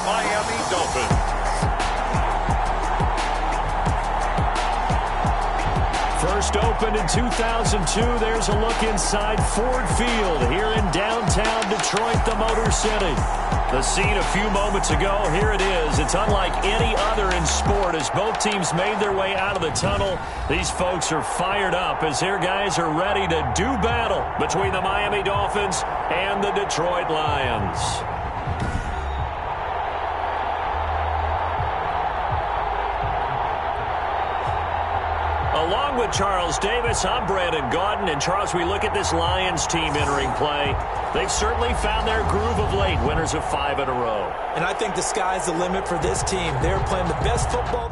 Miami Dolphins. First opened in 2002, there's a look inside Ford Field here in downtown Detroit, the Motor City. The scene a few moments ago, here it is. It's unlike any other in sport as both teams made their way out of the tunnel. These folks are fired up as their guys are ready to do battle between the Miami Dolphins and the Detroit Lions. Along with Charles Davis, I'm Brandon Gaudin. And, Charles, we look at this Lions team entering play. They've certainly found their groove of late, winners of 5 in a row. And I think the sky's the limit for this team. They're playing the best football.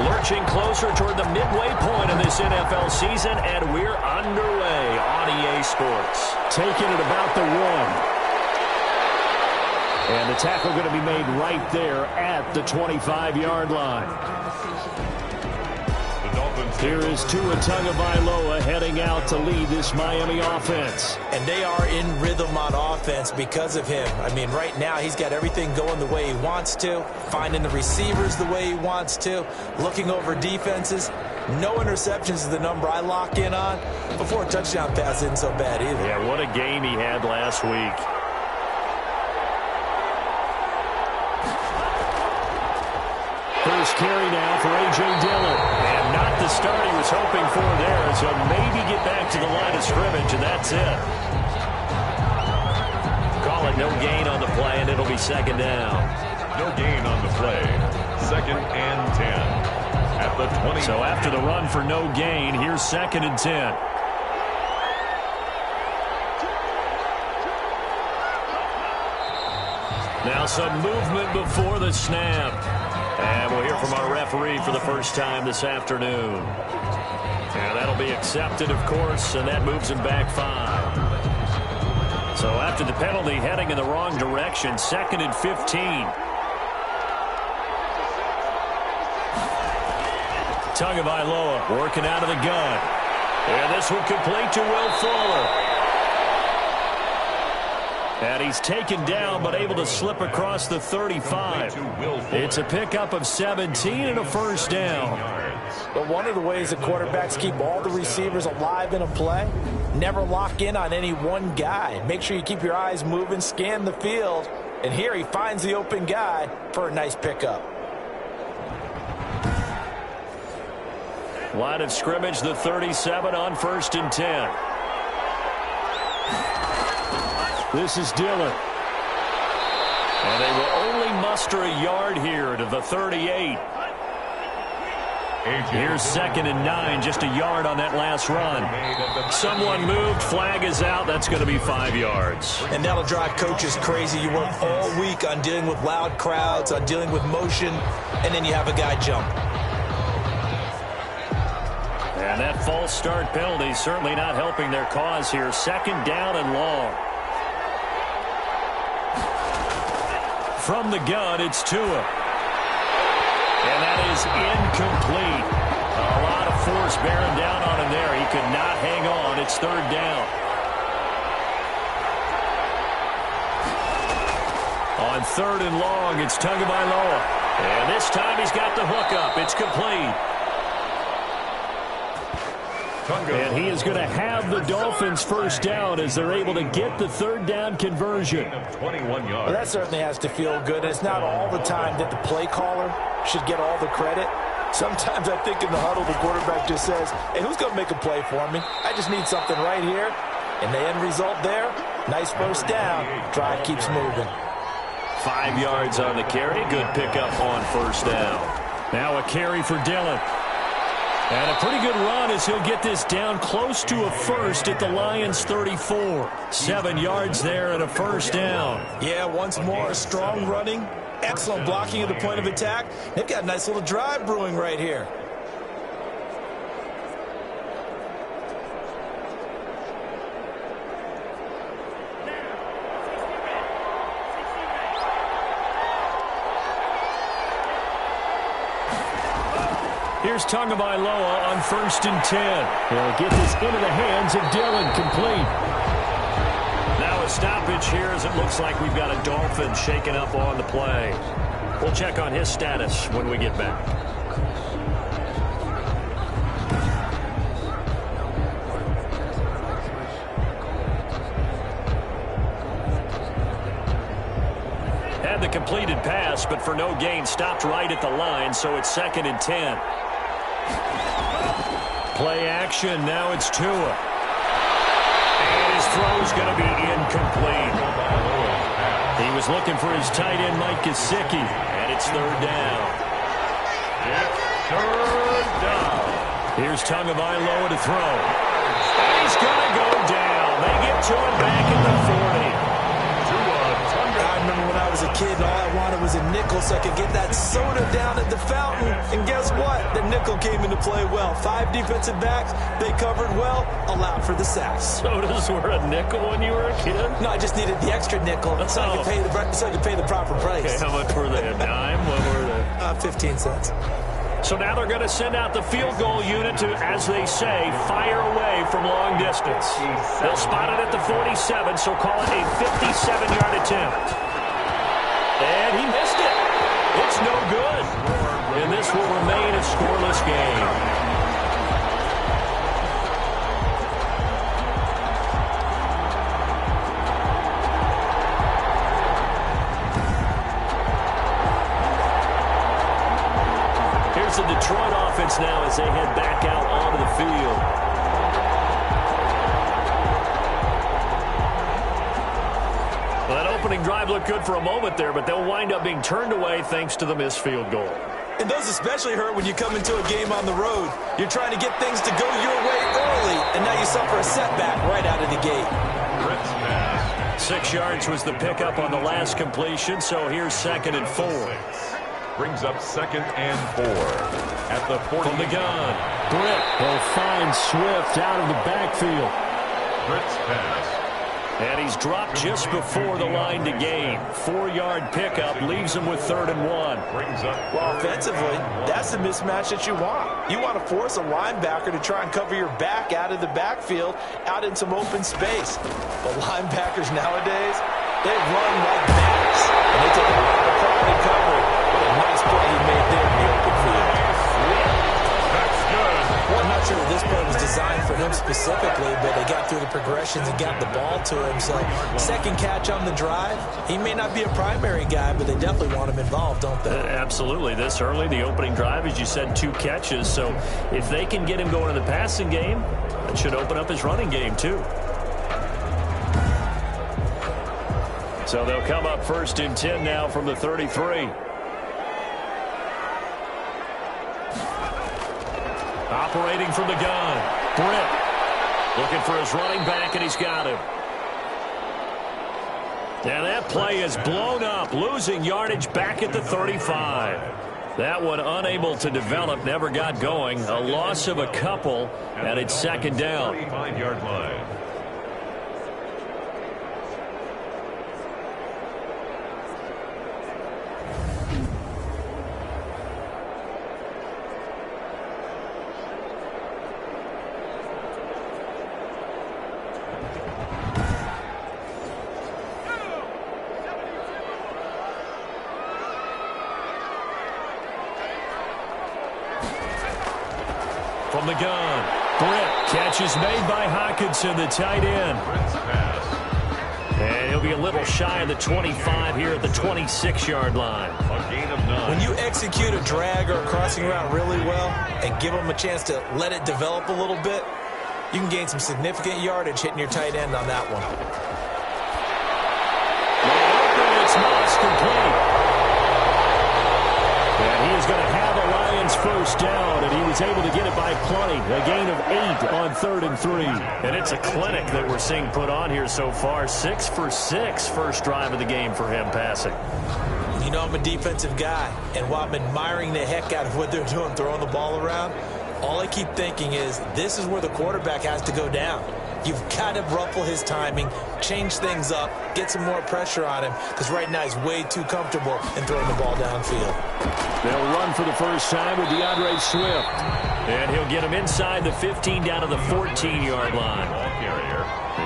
Lurching closer toward the midway point of this NFL season, and we're underway on EA Sports. Taking it about the 1. And the tackle going to be made right there at the 25-yard line. Here is Tua Tagovailoa heading out to lead this Miami offense. And they are in rhythm on offense because of him. I mean, right now he's got everything going the way he wants to, finding the receivers the way he wants to, looking over defenses. No interceptions is the number I lock in on. Before a touchdown pass isn't so bad either. Yeah, what a game he had last week. First carry now for A.J. Dillon. And not the start he was hoping for there. So maybe get back to the line of scrimmage, and that's it. Call it no gain on the play, and it'll be second down. No gain on the play. 2nd and 10. At the 20. So after the run for no gain, here's 2nd and 10. Now some movement before the snap. And we'll hear from our referee for the first time this afternoon. And that'll be accepted, of course, and that moves him back 5. So after the penalty, heading in the wrong direction, 2nd and 15. Tagovailoa working out of the gun. And this one complete to Will Fuller. And he's taken down but able to slip across the 35. It's a pickup of 17 and a first down. But one of the ways the quarterbacks keep all the receivers alive in a play, never lock in on any one guy. Make sure you keep your eyes moving, scan the field. And here he finds the open guy for a nice pickup. Line of scrimmage, the 37 on 1st and 10. This is Dillon. And they will only muster a yard here to the 38. Here's 2nd and 9, just a yard on that last run. Someone moved, flag is out, that's going to be 5 yards. And that'll drive coaches crazy. You work all week on dealing with loud crowds, on dealing with motion, and then you have a guy jump. And that false start penalty certainly not helping their cause here. 2nd down and long. From the gun, it's Tua. And that is incomplete. A lot of force bearing down on him there. He could not hang on. It's 3rd down. On 3rd and long, it's Tagovailoa. And this time he's got the hook up. It's complete. And he is going to have the Dolphins first down as they're able to get the 3rd down conversion. 21 yards. Well, that certainly has to feel good. And it's not all the time that the play caller should get all the credit. Sometimes I think in the huddle the quarterback just says, hey, who's going to make a play for me? I just need something right here. And the end result there, nice first down. Drive keeps moving. 5 yards on the carry. Good pickup on 1st down. Now a carry for Dillon. And a pretty good run as he'll get this down close to a first at the Lions 34. 7 yards there and a first down. Yeah, once more, strong running, excellent blocking at the point of attack. They've got a nice little drive brewing right here. Here's Tagovailoa on 1st and 10. He'll get this into the hands of Dillon, complete. a stoppage here as it looks like we've got a Dolphin shaken up on the play. We'll check on his status when we get back. Had the completed pass, but for no gain, stopped right at the line, so it's 2nd and 10. Play action, now it's Tua. And his throw's going to be incomplete. He was looking for his tight end, Mike Gesicki, and it's 3rd down. It's 3rd down. Here's Tagovailoa to throw. And he's going to go down. They get to him back at the 40. I remember when I was a kid and all I wanted was a nickel so I could get that soda down at the fountain. And guess what? The nickel came into play well. 5 defensive backs, they covered well, allowed for the sacks. Sodas were a nickel when you were a kid? No, I just needed the extra nickel so I could pay the proper price. Okay, how much were they? A dime? What were they? 15 cents. So now they're going to send out the field goal unit to, as they say, fire away from long distance. They'll spot it at the 47, so call it a 57-yard attempt. And he missed it. It's no good. And this will remain a scoreless game. The Detroit offense now as they head back out onto the field. Well, that opening drive looked good for a moment there, but they'll wind up being turned away thanks to the missed field goal. And those especially hurt when you come into a game on the road. You're trying to get things to go your way early, and now you suffer a setback right out of the gate. 6 yards was the pickup on the last completion, so here's 2nd and 4. Brings up 2nd and 4 at the 40. From the gun, Britt will find Swift out of the backfield. Britt's pass. And he's dropped just before the line to gain. 4-yard pickup leaves him with 3rd and 1. Brings up. Well, offensively, that's the mismatch that you want. You want to force a linebacker to try and cover your back out of the backfield, out in some open space. But linebackers nowadays, they run like bats, and they take a lot of pride in covering. Nice play he made there in the open field. That's good. Well, I'm not sure that this play was designed for him specifically, but they got through the progressions and got the ball to him. So, 2nd catch on the drive. He may not be a primary guy, but they definitely want him involved, don't they? Absolutely. This early, the opening drive, as you said, 2 catches. So, if they can get him going in the passing game, that should open up his running game, too. So, they'll come up 1st and 10 now from the 33. Operating from the gun, Britt looking for his running back, and he's got him. And that play is blown up, losing yardage back at the 35. That one unable to develop, never got going. A loss of a couple, and it's 2nd down. 35-yard line. From the gun, Britt, catch is made by Hockenson, the tight end. And he'll be a little shy of the 25 here at the 26-yard line. A gain of 9. When you execute a drag or a crossing route really well and give them a chance to let it develop a little bit, you can gain some significant yardage hitting your tight end on that one. It's Moss complete. And he is going to have a Lions first down, and he was able to get it by plenty. A gain of 8 on 3rd and 3. And it's a clinic that we're seeing put on here so far. 6 for 6 first drive of the game for him passing. You know, I'm a defensive guy, and while I'm admiring the heck out of what they're doing, throwing the ball around, all I keep thinking is this is where the quarterback has to go down. You've got to ruffle his timing, change things up, get some more pressure on him, because right now he's way too comfortable in throwing the ball downfield. They'll run for the first time with DeAndre Swift. And he'll get him inside the 15 down to the 14-yard line. Ball carrier.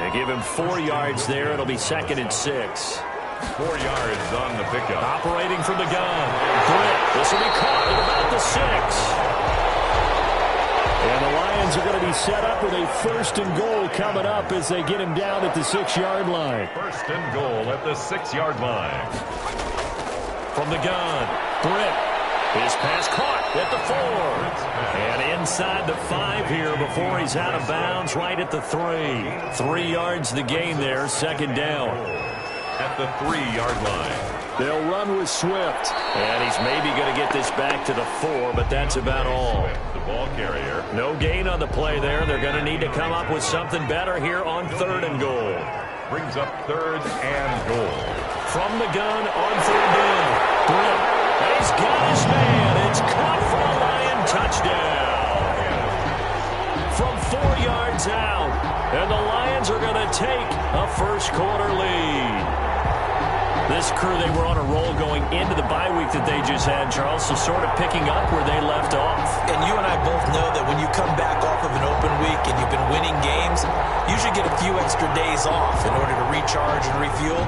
They give him 4 yards there. It'll be 2nd and 6. 4 yards on the pickup. Operating from the gun. Britt. This will be caught at about the 6. And the Lions are going to be set up with a 1st and goal coming up as they get him down at the 6-yard line. 1st and goal at the 6-yard line. From the gun. Britt. His pass caught at the 4. And inside the 5 here before he's out of bounds right at the 3. 3 yards the gain there, 2nd down. At the 3-yard line. They'll run with Swift. And he's maybe going to get this back to the 4, but that's about all. The ball carrier. No gain on the play there. They're going to need to come up with something better here on 3rd and goal. Brings up 3rd and goal. From the gun on 3rd down. Britt. He's got his man. It's caught for a Lion touchdown. From 4 yards out. And the Lions are going to take a first-quarter lead. This crew, they were on a roll going into the bye week that they just had, Charles, so sort of picking up where they left off. And you and I both know that when you come back off of an open week and you've been winning games, you usually get a few extra days off in order to recharge and refuel.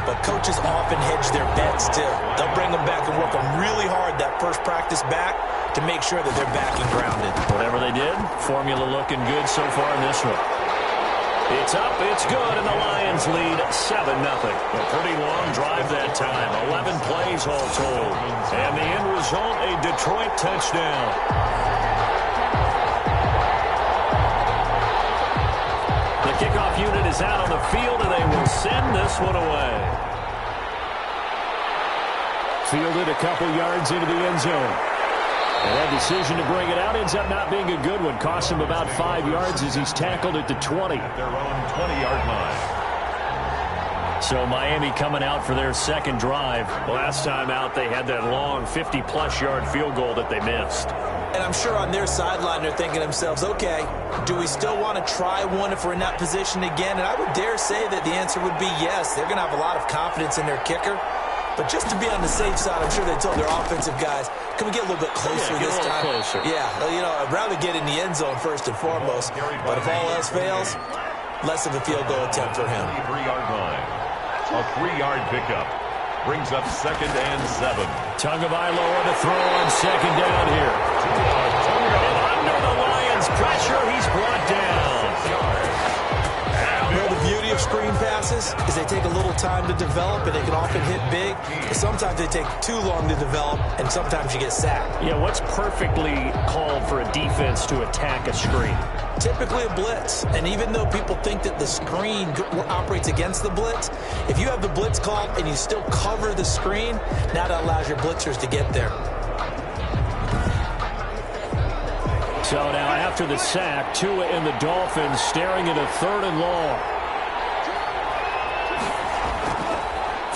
But coaches often hedge their bets, too. They'll bring them back and work them really hard that first practice back to make sure that they're back and grounded. Whatever they did, formula looking good so far in this one. It's up, it's good, and the Lions lead 7-0. A pretty long drive that time, 11 plays all told. And the end result, a Detroit touchdown. The kickoff unit is out on the field, and they will send this one away. Fielded a couple yards into the end zone. And that decision to bring it out ends up not being a good one. Cost him about 5 yards as he's tackled at the 20. At their own 20-yard line. So Miami coming out for their 2nd drive. Last time out, they had that long 50-plus yard field goal that they missed. And I'm sure on their sideline they're thinking to themselves, okay, do we still want to try one if we're in that position again? And I would dare say that the answer would be yes. They're going to have a lot of confidence in their kicker. But just to be on the safe side, I'm sure they told their offensive guys, can we get a little bit closer this time? Closer. Yeah, you know, I'd rather get in the end zone first and foremost. But if all else fails, less of a field goal attempt for him. 3-yard line. A 3-yard pickup. Brings up 2nd and 7. Tagovailoa to throw on 2nd down here. And under the Lions' pressure, he's brought down. Well, the beauty of screen passes is they take a little time to develop, and they can often hit big. But sometimes they take too long to develop, and sometimes you get sacked. Yeah, what's perfectly called for a defense to attack a screen? Typically a blitz. And even though people think that the screen operates against the blitz, if you have the blitz called and you still cover the screen, now that allows your blitzers to get there. So now after the sack, Tua and the Dolphins staring at a 3rd and long.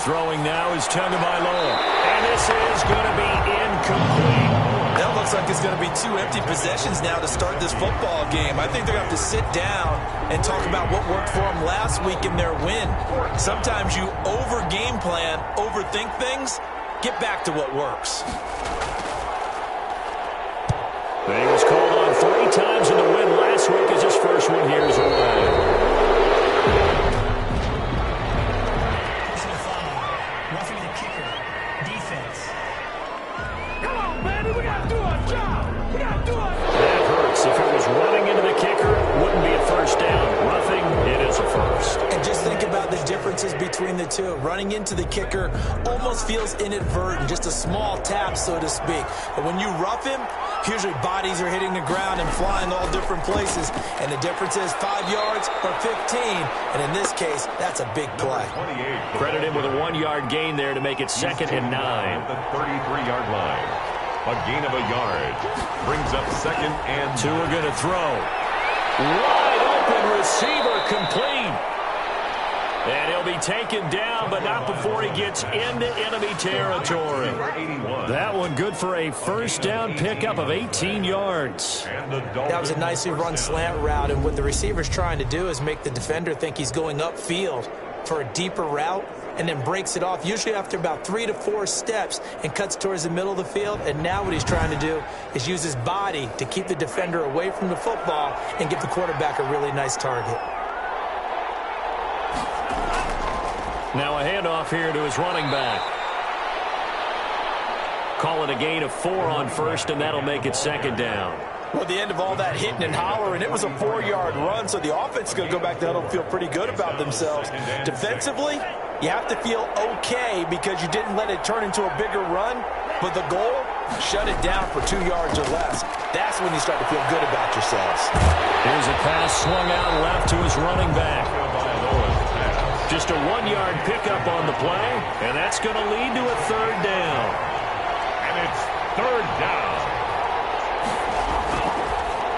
Throwing now is Tagovailoa. And this is going to be incomplete. That looks like it's going to be 2 empty possessions now to start this football game. I think they're going to have to sit down and talk about what worked for them last week in their win. Sometimes you over-game plan, overthink things, get back to what works. But he was called on 3 times in the win last week as his first one here is away. Roughing the kicker. Defense. Come on, baby, we gotta do our job. We gotta do our job. That hurts. If it was running into the kicker, it wouldn't be a 1st down. Roughing, it is a 1st. And just think about the differences between the two. Running into the kicker almost feels inadvertent, just a small tap, so to speak. But when you rough him, usually bodies are hitting the ground and flying all different places. And the difference is 5 yards or 15. And in this case, that's a big play. Credit him with a 1-yard gain there to make it 2nd and 9. The 33-yard line. A gain of a yard. Brings up 2nd and 2 are going to throw. Wide open receiver complete. And he'll be taken down, but not before he gets into enemy territory. That one good for a 1st down pickup of 18 yards. That was a nicely run slant route, and what the receiver's trying to do is make the defender think he's going upfield for a deeper route, and then breaks it off, usually after about 3 to 4 steps, and cuts towards the middle of the field. And now what he's trying to do is use his body to keep the defender away from the football and give the quarterback a really nice target. Now a handoff here to his running back. Call it a gain of 4 on first, and that'll make it second down. Well, the end of all that hitting and hollering, it was a 4-yard run, so the offense is going to go back to huddle and feel pretty good about themselves. Defensively, you have to feel okay because you didn't let it turn into a bigger run, but the goal, shut it down for 2 yards or less. That's when you start to feel good about yourselves. Here's a pass swung out left to his running back. Just a 1-yard pickup on the play, and that's going to lead to a third down. And it's third down.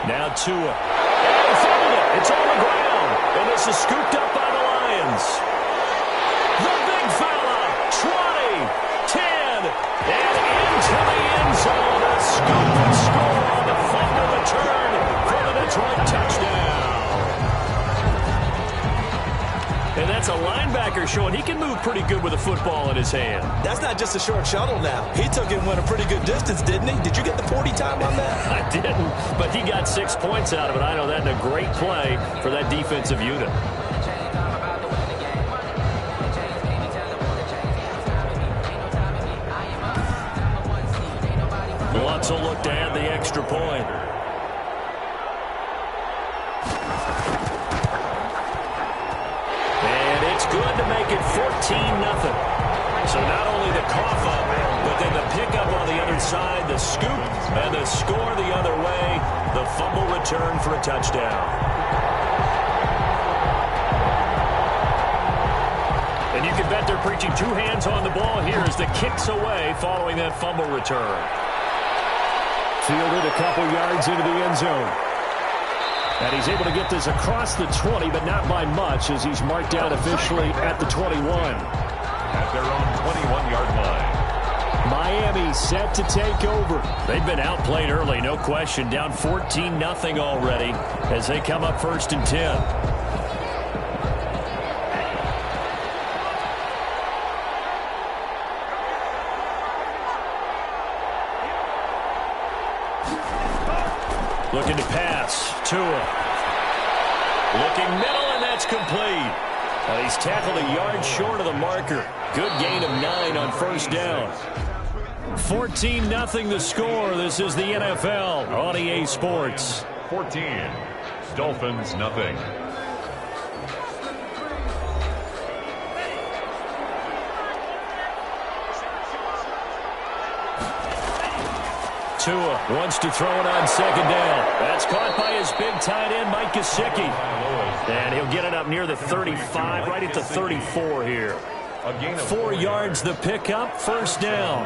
Now Tua. And he fumbled it. It's on the ground. And this is scooped up by the Lions. The big fella. 20, 10, and into the end zone. A scoop and score on the fumble return for the Detroit touchdown. And that's a linebacker showing he can move pretty good with a football in his hand. That's not just a short shuttle now. He took it and went a pretty good distance, didn't he? Did you get the 40 time on that? I didn't, but he got 6 points out of it. I know that in a great play for that defensive unit. Lutz will look to add the extra point. It's good to make it 14-0. So not only the cough up, but then the pickup on the other side, the scoop, and the score the other way, the fumble return for a touchdown. And you can bet they're preaching 2 hands on the ball here as the kick's away following that fumble return. Fielded a couple yards into the end zone. And he's able to get this across the 20, but not by much, as he's marked down officially at the 21. At their own 21-yard line. Miami set to take over. They've been outplayed early, no question. Down 14-0 already as they come up 1st and 10. Looking to pass. Tua. Looking middle, and that's complete. He's tackled a yard short of the marker. Good gain of 9 on first down. 14-0 the score. This is the NFL on EA Sports. 14. Dolphins, nothing. Tua wants to throw it on second down. That's caught by his big tight end, Mike Gesicki. And he'll get it up near the 35, right at the 34 here. 4 yards the pickup, first down.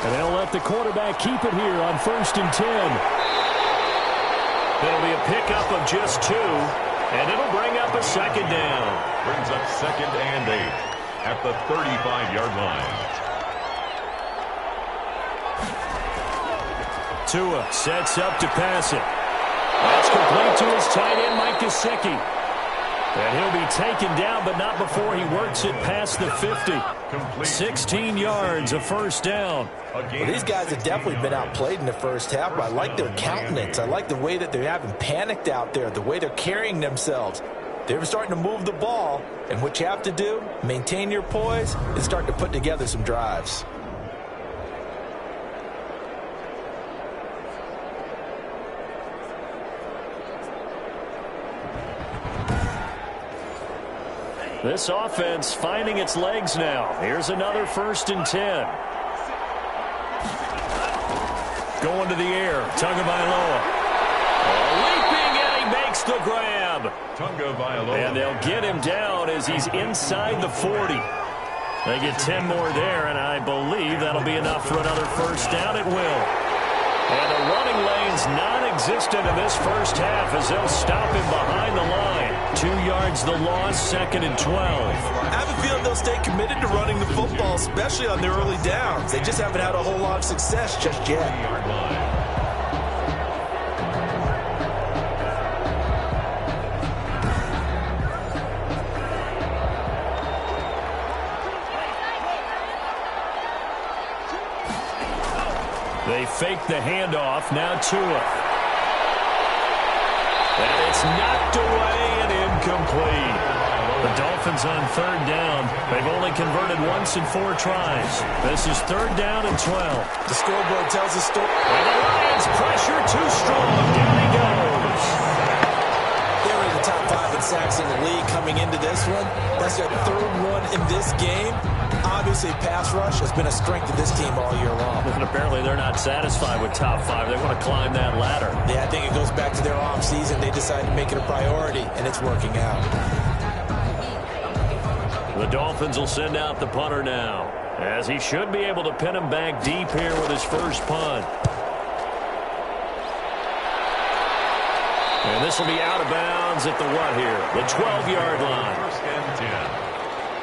And they'll let the quarterback keep it here on 1st and 10. It'll be a pickup of just 2, and it'll bring up a second down. Brings up 2nd and 8 at the 35-yard line. Tua sets up to pass it. That's complete to his tight end, Mike Gesicki. And he'll be taken down, but not before he works it past the 50. 16 yards, a first down. Well, these guys have definitely been outplayed in the first half, but I like their countenance. I like the way that they haven't panicked out there, the way they're carrying themselves. They're starting to move the ball, and what you have to do, maintain your poise, and start to put together some drives. This offense finding its legs now. Here's another 1st and 10. Going to the air, Tagovailoa. Leaping, and he makes the grab. And they'll get him down as he's inside the 40. They get 10 more there, and I believe that'll be enough for another first down. It will. And the running lane's non-existent in this first half as they'll stop him behind the line. 2 yards the loss, 2nd and 12. I have a feeling they'll stay committed to running the football, especially on their early downs. They just haven't had a whole lot of success just yet. They fake the handoff. Now Tua. And it's knocked away and incomplete. The Dolphins on third down. They've only converted once in 4 tries. This is third down and 12. The scoreboard tells the story. And the Lions pressure too strong. Down he goes. They were in the top 5 in sacks in the league coming into this one. That's their third one in this game. Obviously, pass rush has been a strength of this team all year long. And apparently they're not satisfied with top 5. They want to climb that ladder. Yeah, I think it goes back to their offseason. They decided to make it a priority, and it's working out. The Dolphins will send out the punter now, as he should be able to pin him back deep here with his first punt. And this will be out of bounds at the what here? The 12-yard line. First and 10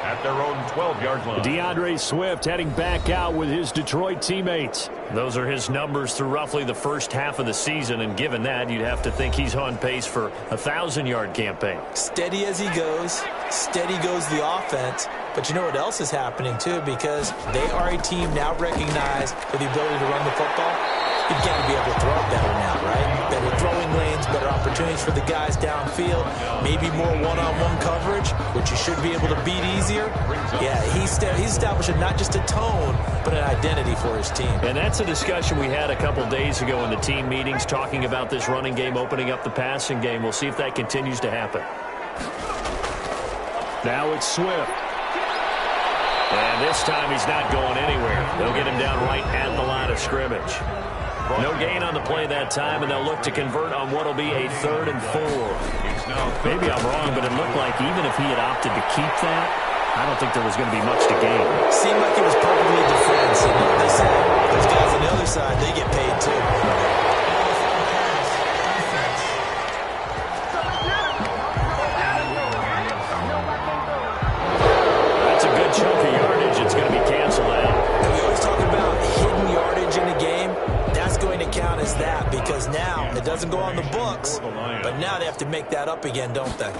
at their own 12-yard line. DeAndre Swift heading back out with his Detroit teammates. Those are his numbers through roughly the first half of the season, and given that, you'd have to think he's on pace for a 1,000-yard campaign. Steady as he goes. Steady goes the offense. But you know what else is happening, too, because they are a team now recognized for the ability to run the football. You've got to be able to throw it better now, right? Better throwing lanes, better opportunities for the guys downfield, maybe more one-on-one coverage, which you should be able to beat easier. Yeah, he's establishing not just a tone, but an identity for his team. And that's a discussion we had a couple days ago in the team meetings, talking about this running game opening up the passing game. We'll see if that continues to happen. Now it's Swift. And this time he's not going anywhere. They'll get him down right at the line of scrimmage. No gain on the play that time, and they'll look to convert on what will be a 3rd and 4. Maybe I'm wrong, but it looked like even if he had opted to keep that, I don't think there was going to be much to gain. Seemed like it was perfectly defense. And they said those guys on the other side, they get paid too. That's a good chunk of yardage. It's going to be canceled out. And we always talk about hidden yardage in a game. That's going to count as that because now it doesn't go on the books, but now they have to make that up again, don't they?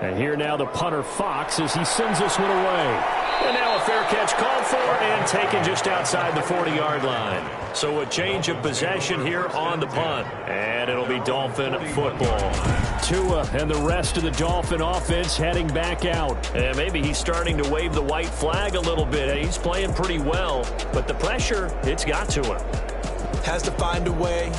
And here now the punter Fox as he sends this one away. And now a fair catch called for and taken just outside the 40-yard line. So a change of possession here on the punt. And it'll be Dolphin football. Tua and the rest of the Dolphin offense heading back out. And maybe he's starting to wave the white flag a little bit. He's playing pretty well. But the pressure, it's got to him. Has to find a way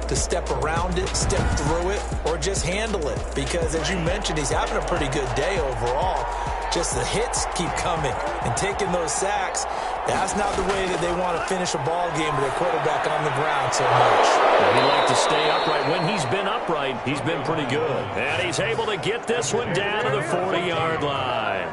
to step around it, step through it, or just handle it. Because as you mentioned, he's having a pretty good day overall. Just the hits keep coming and taking those sacks. That's not the way that they want to finish a ball game with their quarterback on the ground so much. He'd like to stay upright. When he's been upright, he's been pretty good. And he's able to get this one down to the 40-yard line.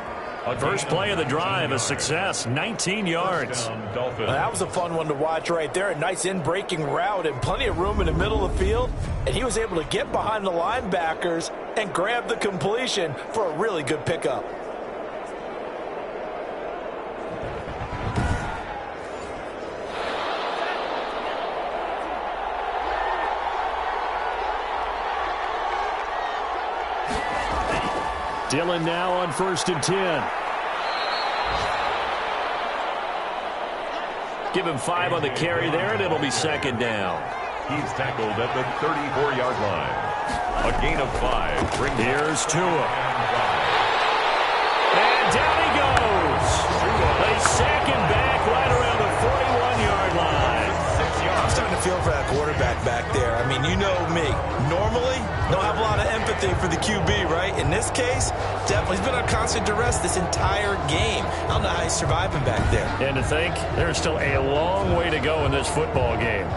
First play of the drive, a success, 19 yards. That was a fun one to watch right there. A nice in-breaking route and plenty of room in the middle of the field. And he was able to get behind the linebackers and grab the completion for a really good pickup. Dillon now on 1st and 10. Give him 5 on the carry there, and it'll be 2nd down. He's tackled at the 34-yard line. A gain of 5. Here's Tua. And down he goes. They sack him back right around the 41-yard line. I'm starting to feel for that quarterback back there. I mean, you know me. Normally, don't have a lot of empathy for the QB, right? In this case, definitely he's been on constant duress this entire game. I don't know how he's surviving back there. And to think, there's still a long way to go in this football game.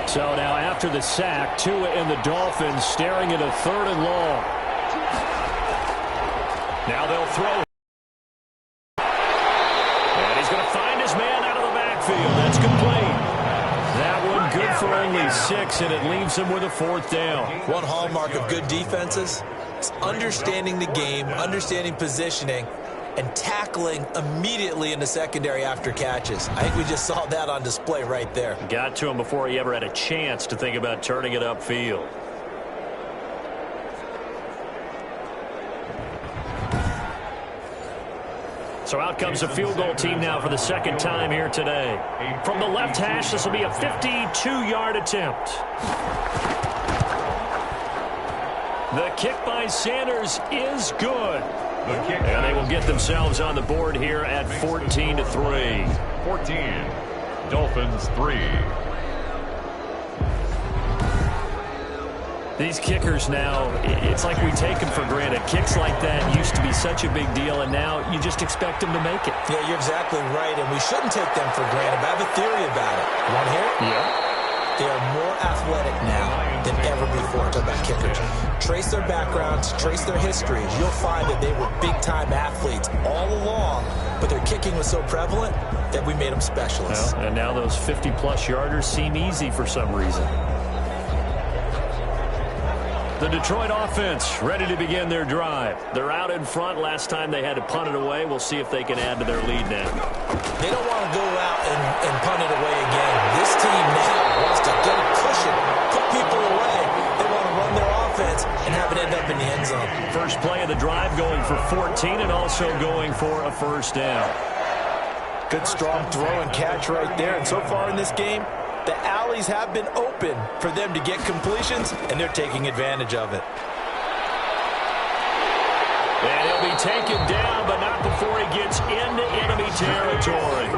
So now after the sack, Tua and the Dolphins staring at a 3rd and long. Now they'll throw. And he's going to find his man out of the backfield. That's complete. That one good for only 6, and it leaves him with a 4th down. One hallmark of good defenses is understanding the game, understanding positioning, and tackling immediately in the secondary after catches. I think we just saw that on display right there. Got to him before he ever had a chance to think about turning it upfield. So out comes the field goal team now for the second time here today. From the left hash, this will be a 52-yard attempt. The kick by Sanders is good. And they will get themselves on the board here at 14-3. 14. Dolphins 3. These kickers now, it's like we take them for granted. Kicks like that used to be such a big deal, and now you just expect them to make it. Yeah, you're exactly right, and we shouldn't take them for granted. But I have a theory about it. You want to hear it? Yeah. They are more athletic now than ever before. Talk about kickers. Trace their backgrounds, trace their histories. You'll find that they were big-time athletes all along, but their kicking was so prevalent that we made them specialists. Well, and now those 50-plus yarders seem easy for some reason. The Detroit offense ready to begin their drive. They're out in front. Last time they had to punt it away. We'll see if they can add to their lead now. They don't want to go out and punt it away again. This team now wants to get a cushion, put people away. They want to run their offense and have it end up in the end zone. First play of the drive going for 14 and also going for a first down. Good strong throw and catch right there. And so far in this game, the alleys have been open for them to get completions, and they're taking advantage of it. And he'll be taken down, but not before he gets into enemy territory.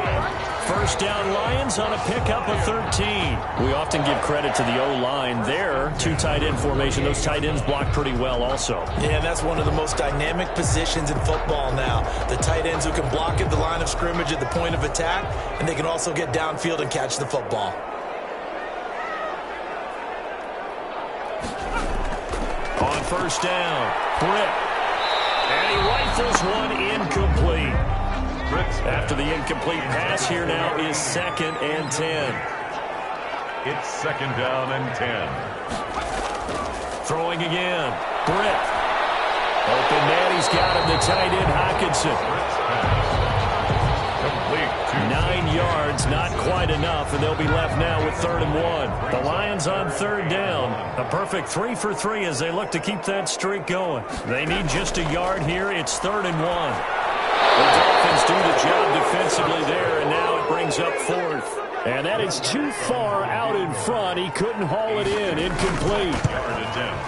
First down, Lions on a pickup of 13. We often give credit to the O-line there. Two tight end formation. Those tight ends block pretty well also. Yeah, and that's one of the most dynamic positions in football now. The tight ends who can block at the line of scrimmage at the point of attack, and they can also get downfield and catch the football. On first down, Britt. And he rifles one incomplete. After the incomplete pass, here now is 2nd and 10. It's 2nd down and 10. Throwing again. Britt. Open man, he's got him, the tight end, Hockenson. Complete. 9 yards, not quite enough, and they'll be left now with 3rd and 1. The Lions on 3rd down. A perfect 3 for 3 as they look to keep that streak going. They need just a yard here. It's 3rd and 1. The Dolphins do the job defensively there, and now it brings up 4th. And that is too far out in front. He couldn't haul it in. Incomplete. Yard attempt.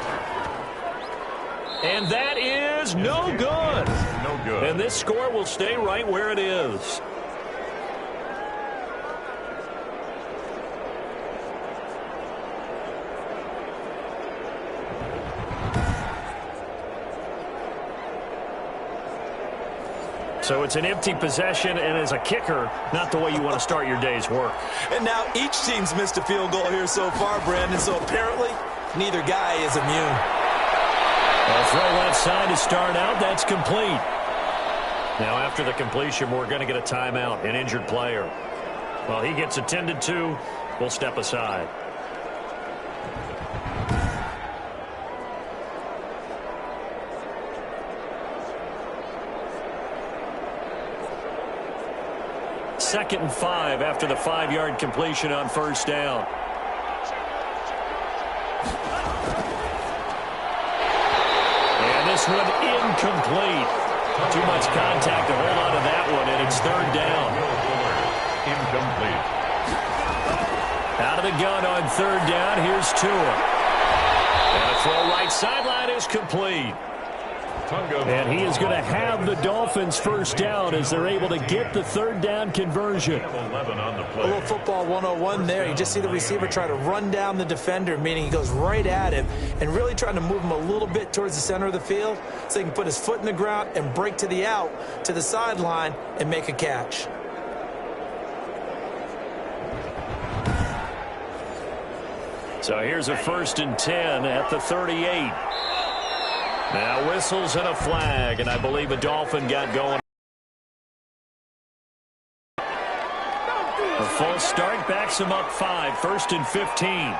And that is no good. No good. And this score will stay right where it is. So it's an empty possession, and as a kicker, not the way you want to start your day's work. And now each team's missed a field goal here so far, Brandon, so apparently neither guy is immune. Well, throw left side to start out. That's complete. Now after the completion, we're going to get a timeout, an injured player. Well, he gets attended to. We'll step aside. Second and 5 after the 5-yard completion on first down. And this one incomplete. Too much contact to hold on to that one, and it's 3rd down. Incomplete. Out of the gun on 3rd down. Here's Tua. And a throw right sideline is complete. And he is going to have the Dolphins first down as they're able to get the 3rd down conversion. 11 on the A play. little football 101 there. You just see the receiver try to run down the defender, meaning he goes right at him and really trying to move him a little bit towards the center of the field so he can put his foot in the ground and break to the out, to the sideline, and make a catch. So here's a 1st and 10 at the 38. Now whistles and a flag, and I believe a Dolphin got going. A false start backs him up 5, 1st and 15.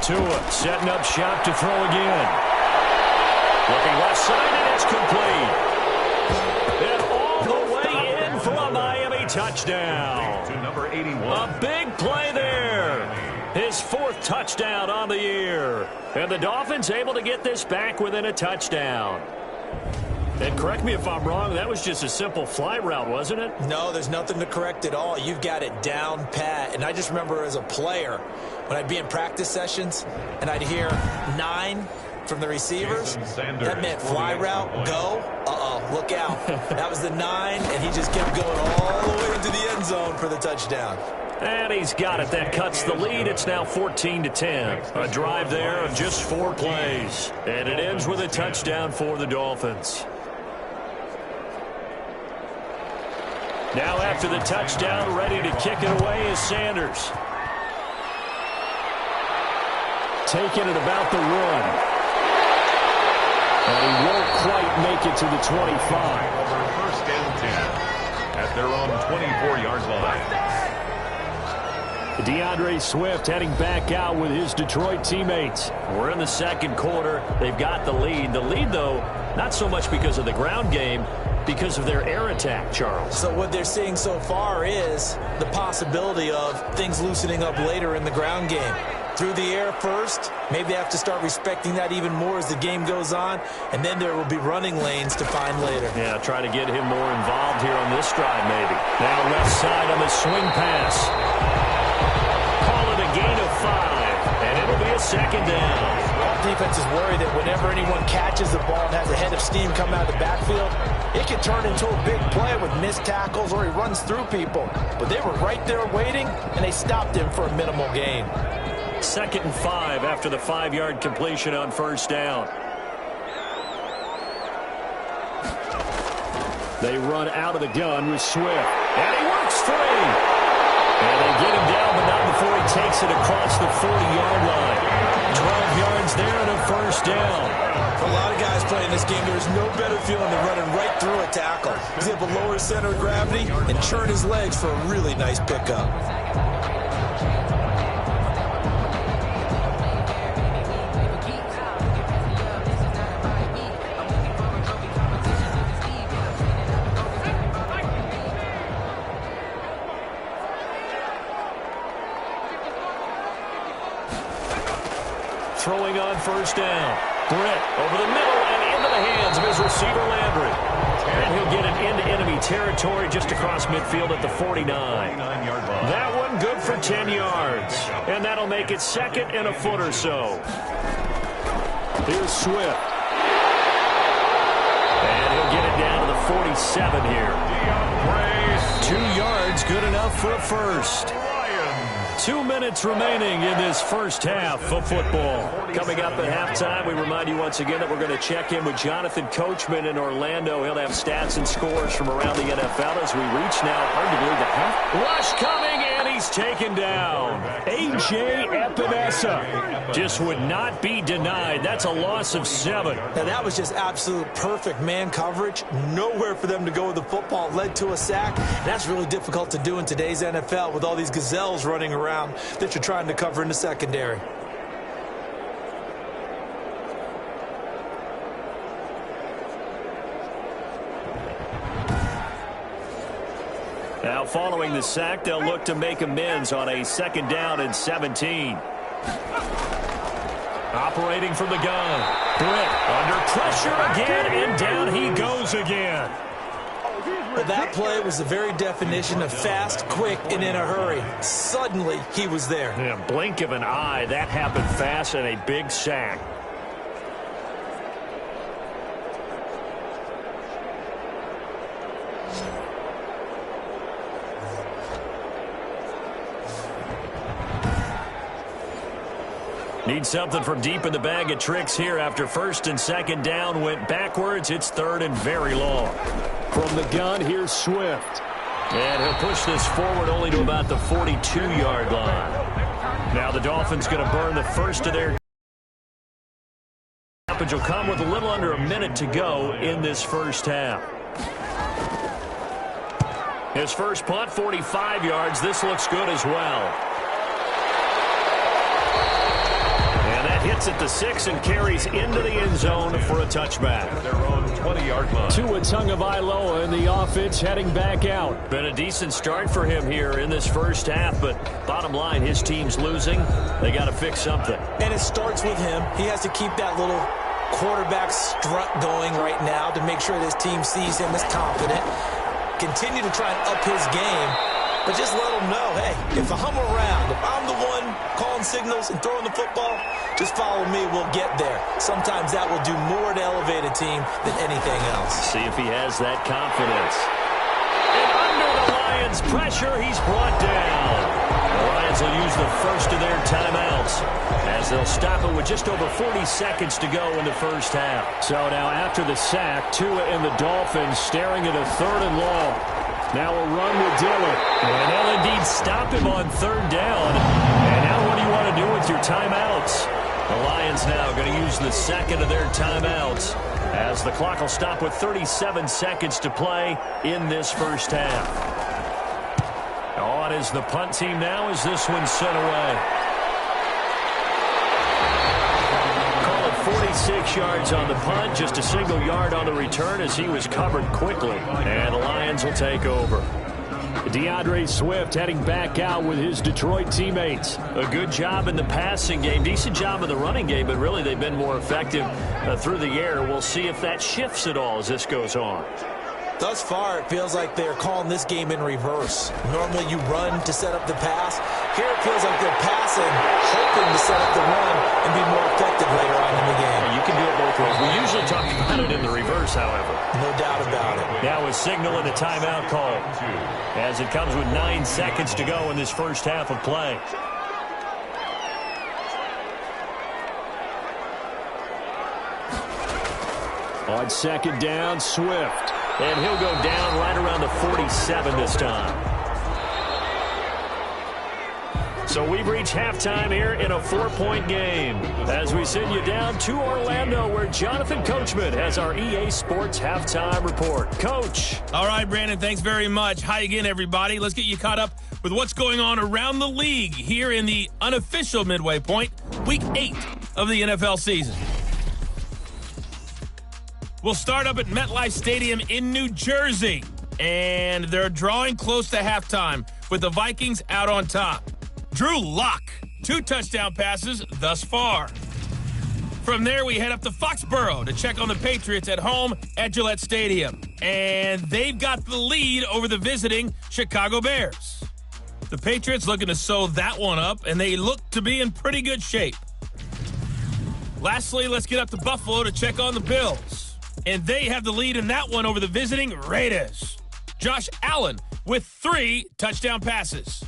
Tua setting up shop to throw again. Looking left side, and it's complete. And all the way in for a Miami touchdown. To number 81. A big play there. His 4th touchdown on the year. And the Dolphins able to get this back within a touchdown. And correct me if I'm wrong, that was just a simple fly route, wasn't it? No, there's nothing to correct at all. You've got it down pat. And I just remember as a player, when I'd be in practice sessions and I'd hear 9 from the receivers, that meant fly route, go, look out. That was the 9, and he just kept going all the way into the end zone for the touchdown. And he's got it. That cuts the lead. It's now 14-10. A drive there of just 4 plays. And it ends with a touchdown for the Dolphins. Now after the touchdown, ready to kick it away is Sanders. Taking it about the run. And he won't quite make it to the 25. First and 10 at their own 24-yard line. DeAndre Swift heading back out with his Detroit teammates. We're in the second quarter. They've got the lead. The lead, though, not so much because of the ground game, because of their air attack, Charles. So what they're seeing so far is the possibility of things loosening up later in the ground game. Through the air first, maybe they have to start respecting that even more as the game goes on, and then there will be running lanes to find later. Yeah, try to get him more involved here on this drive, maybe. Now left side on the swing pass. Call it a gain of 5, and it'll be a second down. Defense is worried that whenever anyone catches the ball and has a head of steam come out of the backfield, it can turn into a big play with missed tackles or he runs through people. But they were right there waiting, and they stopped him for a minimal gain. 2nd and 5 after the 5-yard completion on first down. They run out of the gun with Swift. And he works free. And they get him down, but not before he takes it across the 40-yard line. 12 yards there and a first down. For a lot of guys playing this game, there's no better feeling than running right through a tackle. He's able to lower his center of gravity and churn his legs for a really nice pickup. Throwing on first down. Britt over the middle and into the hands of his receiver Landry. And he'll get it into enemy territory just across midfield at the 49. That one good for 10 yards. And that'll make it 2nd and a foot or so. Here's Swift. And he'll get it down to the 47 here. 2 yards, good enough for a first. 2 minutes remaining in this first half of football. Coming up at halftime, we remind you once again that we're going to check in with Jonathan Coachman in Orlando. He'll have stats and scores from around the NFL as we reach now, hard to believe, the half. Rush coming, and he's taken down. A.J. Epinesa just would not be denied. That's a loss of 7. Now, that was just absolute perfect man coverage. Nowhere for them to go with the football. Led to a sack. That's really difficult to do in today's NFL with all these gazelles running around that you're trying to cover in the secondary. Now following the sack, they'll look to make amends on a 2nd down and 17. Operating from the gun. Britt under pressure again, and down he goes again. Well, that play was the very definition of fast, quick, and in a hurry. Suddenly, he was there. In a blink of an eye, that happened fast, and a big sack. Need something from deep in the bag of tricks here after 1st and 2nd down went backwards. It's 3rd and very long. From the gun, here's Swift. And he'll push this forward only to about the 42-yard line. Now the Dolphins going to burn the first of their stoppage will come with a little under a minute to go in this first half. His first punt, 45 yards. This looks good as well. Hits at the 6 and carries into the end zone for a touchback. At their own 20-yard line. Tua Tagovailoa in the offense heading back out. Been a decent start for him here in this first half, but bottom line, his team's losing. They got to fix something. And it starts with him. He has to keep that little quarterback strut going right now to make sure this team sees him as confident. Continue to try and up his game, but just let him know, hey, if I'm around, if I'm the one calling signals and throwing the football, just follow me, we'll get there. Sometimes that will do more to elevate a team than anything else. See if he has that confidence. And under the Lions' pressure, he's brought down. The Lions will use the first of their timeouts as they'll stop it with just over 40 seconds to go in the first half. So now after the sack, Tua and the Dolphins staring at a 3rd and long. Now a run with Dillon. And they'll indeed stop him on 3rd down. And now what do you want to do with your timeouts? The Lions now going to use the second of their timeouts as the clock will stop with 37 seconds to play in this first half. On is the punt team now as this one's sent away. Call it 46 yards on the punt, just a single yard on the return as he was covered quickly. And the Lions will take over. DeAndre Swift heading back out with his Detroit teammates. A good job in the passing game, decent job in the running game, but really they've been more effective through the air. We'll see if that shifts at all as this goes on. Thus far, it feels like they're calling this game in reverse. Normally you run to set up the pass. Here it feels like they're passing, hoping to set up the run and be more effective later on in the game. You can do it both ways. We usually talk about it in the reverse, however. No doubt about it. Now a signal and a timeout call as it comes with 9 seconds to go in this first half of play. On 2nd down, Swift. And he'll go down right around the 47 this time. So we've reached halftime here in a 4-point game as we send you down to Orlando where Jonathan Coachman has our EA Sports halftime report. Coach. All right, Brandon, thanks very much. Hi again, everybody. Let's get you caught up with what's going on around the league here in the unofficial midway point, Week 8 of the NFL season. We'll start up at MetLife Stadium in New Jersey, and they're drawing close to halftime with the Vikings out on top. Drew Lock, 2 touchdown passes thus far. From there, we head up to Foxborough to check on the Patriots at home at Gillette Stadium, and they've got the lead over the visiting Chicago Bears. The Patriots looking to sew that one up, and they look to be in pretty good shape. Lastly, let's get up to Buffalo to check on the Bills. And they have the lead in that one over the visiting Raiders. Josh Allen with 3 touchdown passes.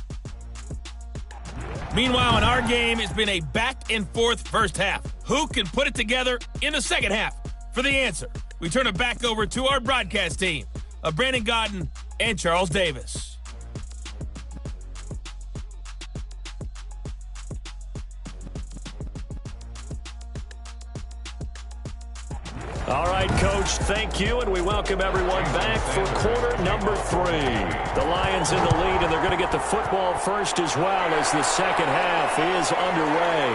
Meanwhile, in our game, it's been a back-and-forth first half. Who can put it together in the second half? For the answer, we turn it back over to our broadcast team of Brandon Godden and Charles Davis. All right, Coach, thank you, and we welcome everyone back for quarter number 3. The Lions in the lead, and they're going to get the football first as well as the second half is underway.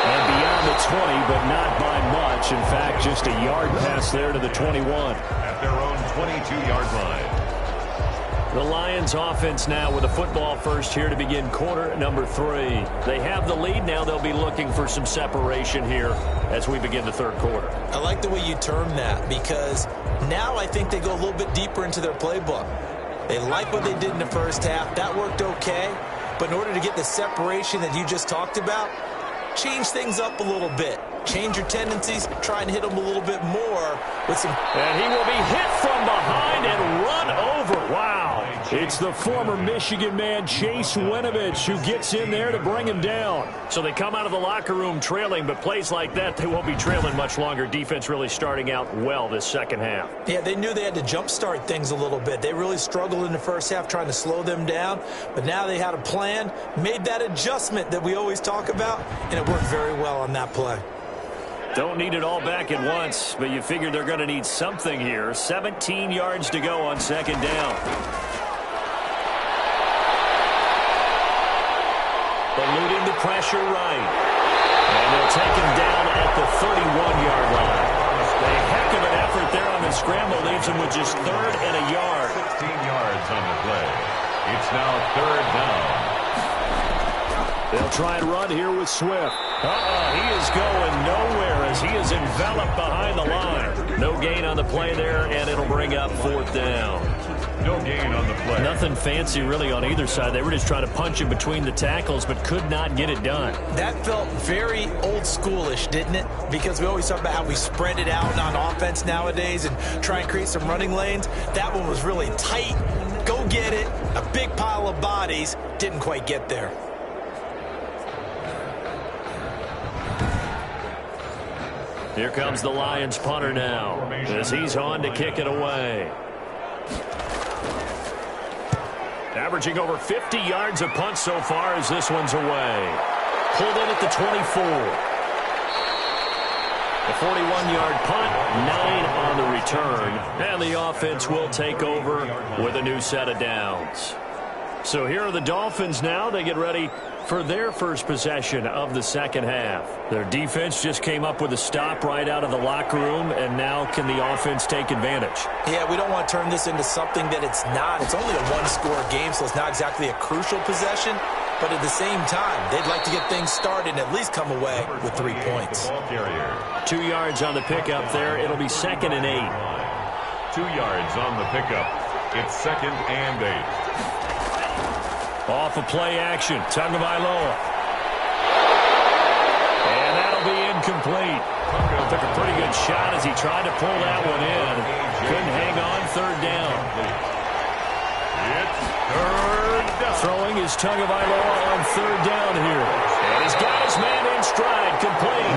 And beyond the 20, but not by much. In fact, just a yard pass there to the 21. At their own 22-yard line. The Lions offense now with the football first here to begin quarter number 3. They have the lead now. They'll be looking for some separation here as we begin the third quarter. I like the way you term that because now I think they go a little bit deeper into their playbook. They like what they did in the first half. That worked okay. But in order to get the separation that you just talked about, change things up a little bit. Change your tendencies. Try and hit them a little bit more with some... And he will be hit from behind and run over. Wow. It's the former Michigan man, Chase Winovich, who gets in there to bring him down. So they come out of the locker room trailing, but plays like that, they won't be trailing much longer. Defense really starting out well this second half. Yeah, they knew they had to jumpstart things a little bit. They really struggled in the first half trying to slow them down, but now they had a plan, made that adjustment that we always talk about, and it worked very well on that play. Don't need it all back at once, but you figure they're going to need something here. 17 yards to go on second down. eluding the pressure right. And they'll take him down at the 31-yard line. A heck of an effort there on the scramble leaves him with just 3rd and a yard. 16 yards on the play. It's now 3rd down. They'll try and run here with Swift. He is going nowhere as he is enveloped behind the line. No gain on the play there, and it'll bring up 4th down. No gain on the play. Nothing fancy really on either side. They were just trying to punch in between the tackles, but could not get it done. That felt very old schoolish, didn't it? Because we always talk about how we spread it out on offense nowadays and try and create some running lanes. That one was really tight. Go get it. A big pile of bodies. Didn't quite get there. Here comes the Lions punter now as he's on to kick it away. Averaging over 50 yards a punt so far as this one's away. Pulled in at the 24. A 41-yard punt, 9 on the return. And the offense will take over with a new set of downs. So here are the Dolphins now. They get ready for their first possession of the second half. Their defense just came up with a stop right out of the locker room, and now can the offense take advantage? Yeah, we don't want to turn this into something that it's not. It's only a one-score game, so it's not exactly a crucial possession. But at the same time, they'd like to get things started and at least come away with 3 points. 2 yards on the pickup there. It'll be 2nd and 8. 2 yards on the pickup. It's 2nd and 8. Off of play action, Tagovailoa. And that'll be incomplete. Took a pretty good shot as he tried to pull that one in. Couldn't hang on, 3rd down. It's 3rd down. Throwing is Tagovailoa on 3rd down here. And he's got his man in stride, complete.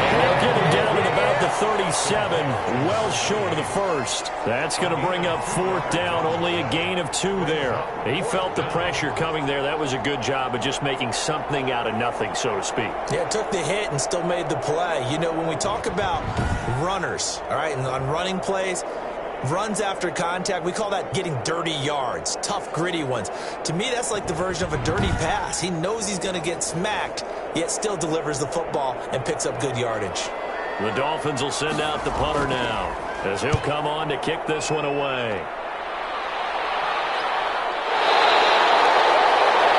And he'll get him down at about the 37, well short of the first. That's going to bring up 4th down, only a gain of 2 there. He felt the pressure coming there. That was a good job of just making something out of nothing, so to speak. Yeah, took the hit and still made the play. You know, when we talk about runners, all right, and on running plays, runs after contact, we call that getting dirty yards, tough, gritty ones. To me, that's like the version of a dirty pass. He knows he's going to get smacked, yet still delivers the football and picks up good yardage. The Dolphins will send out the punter now as he'll come on to kick this one away.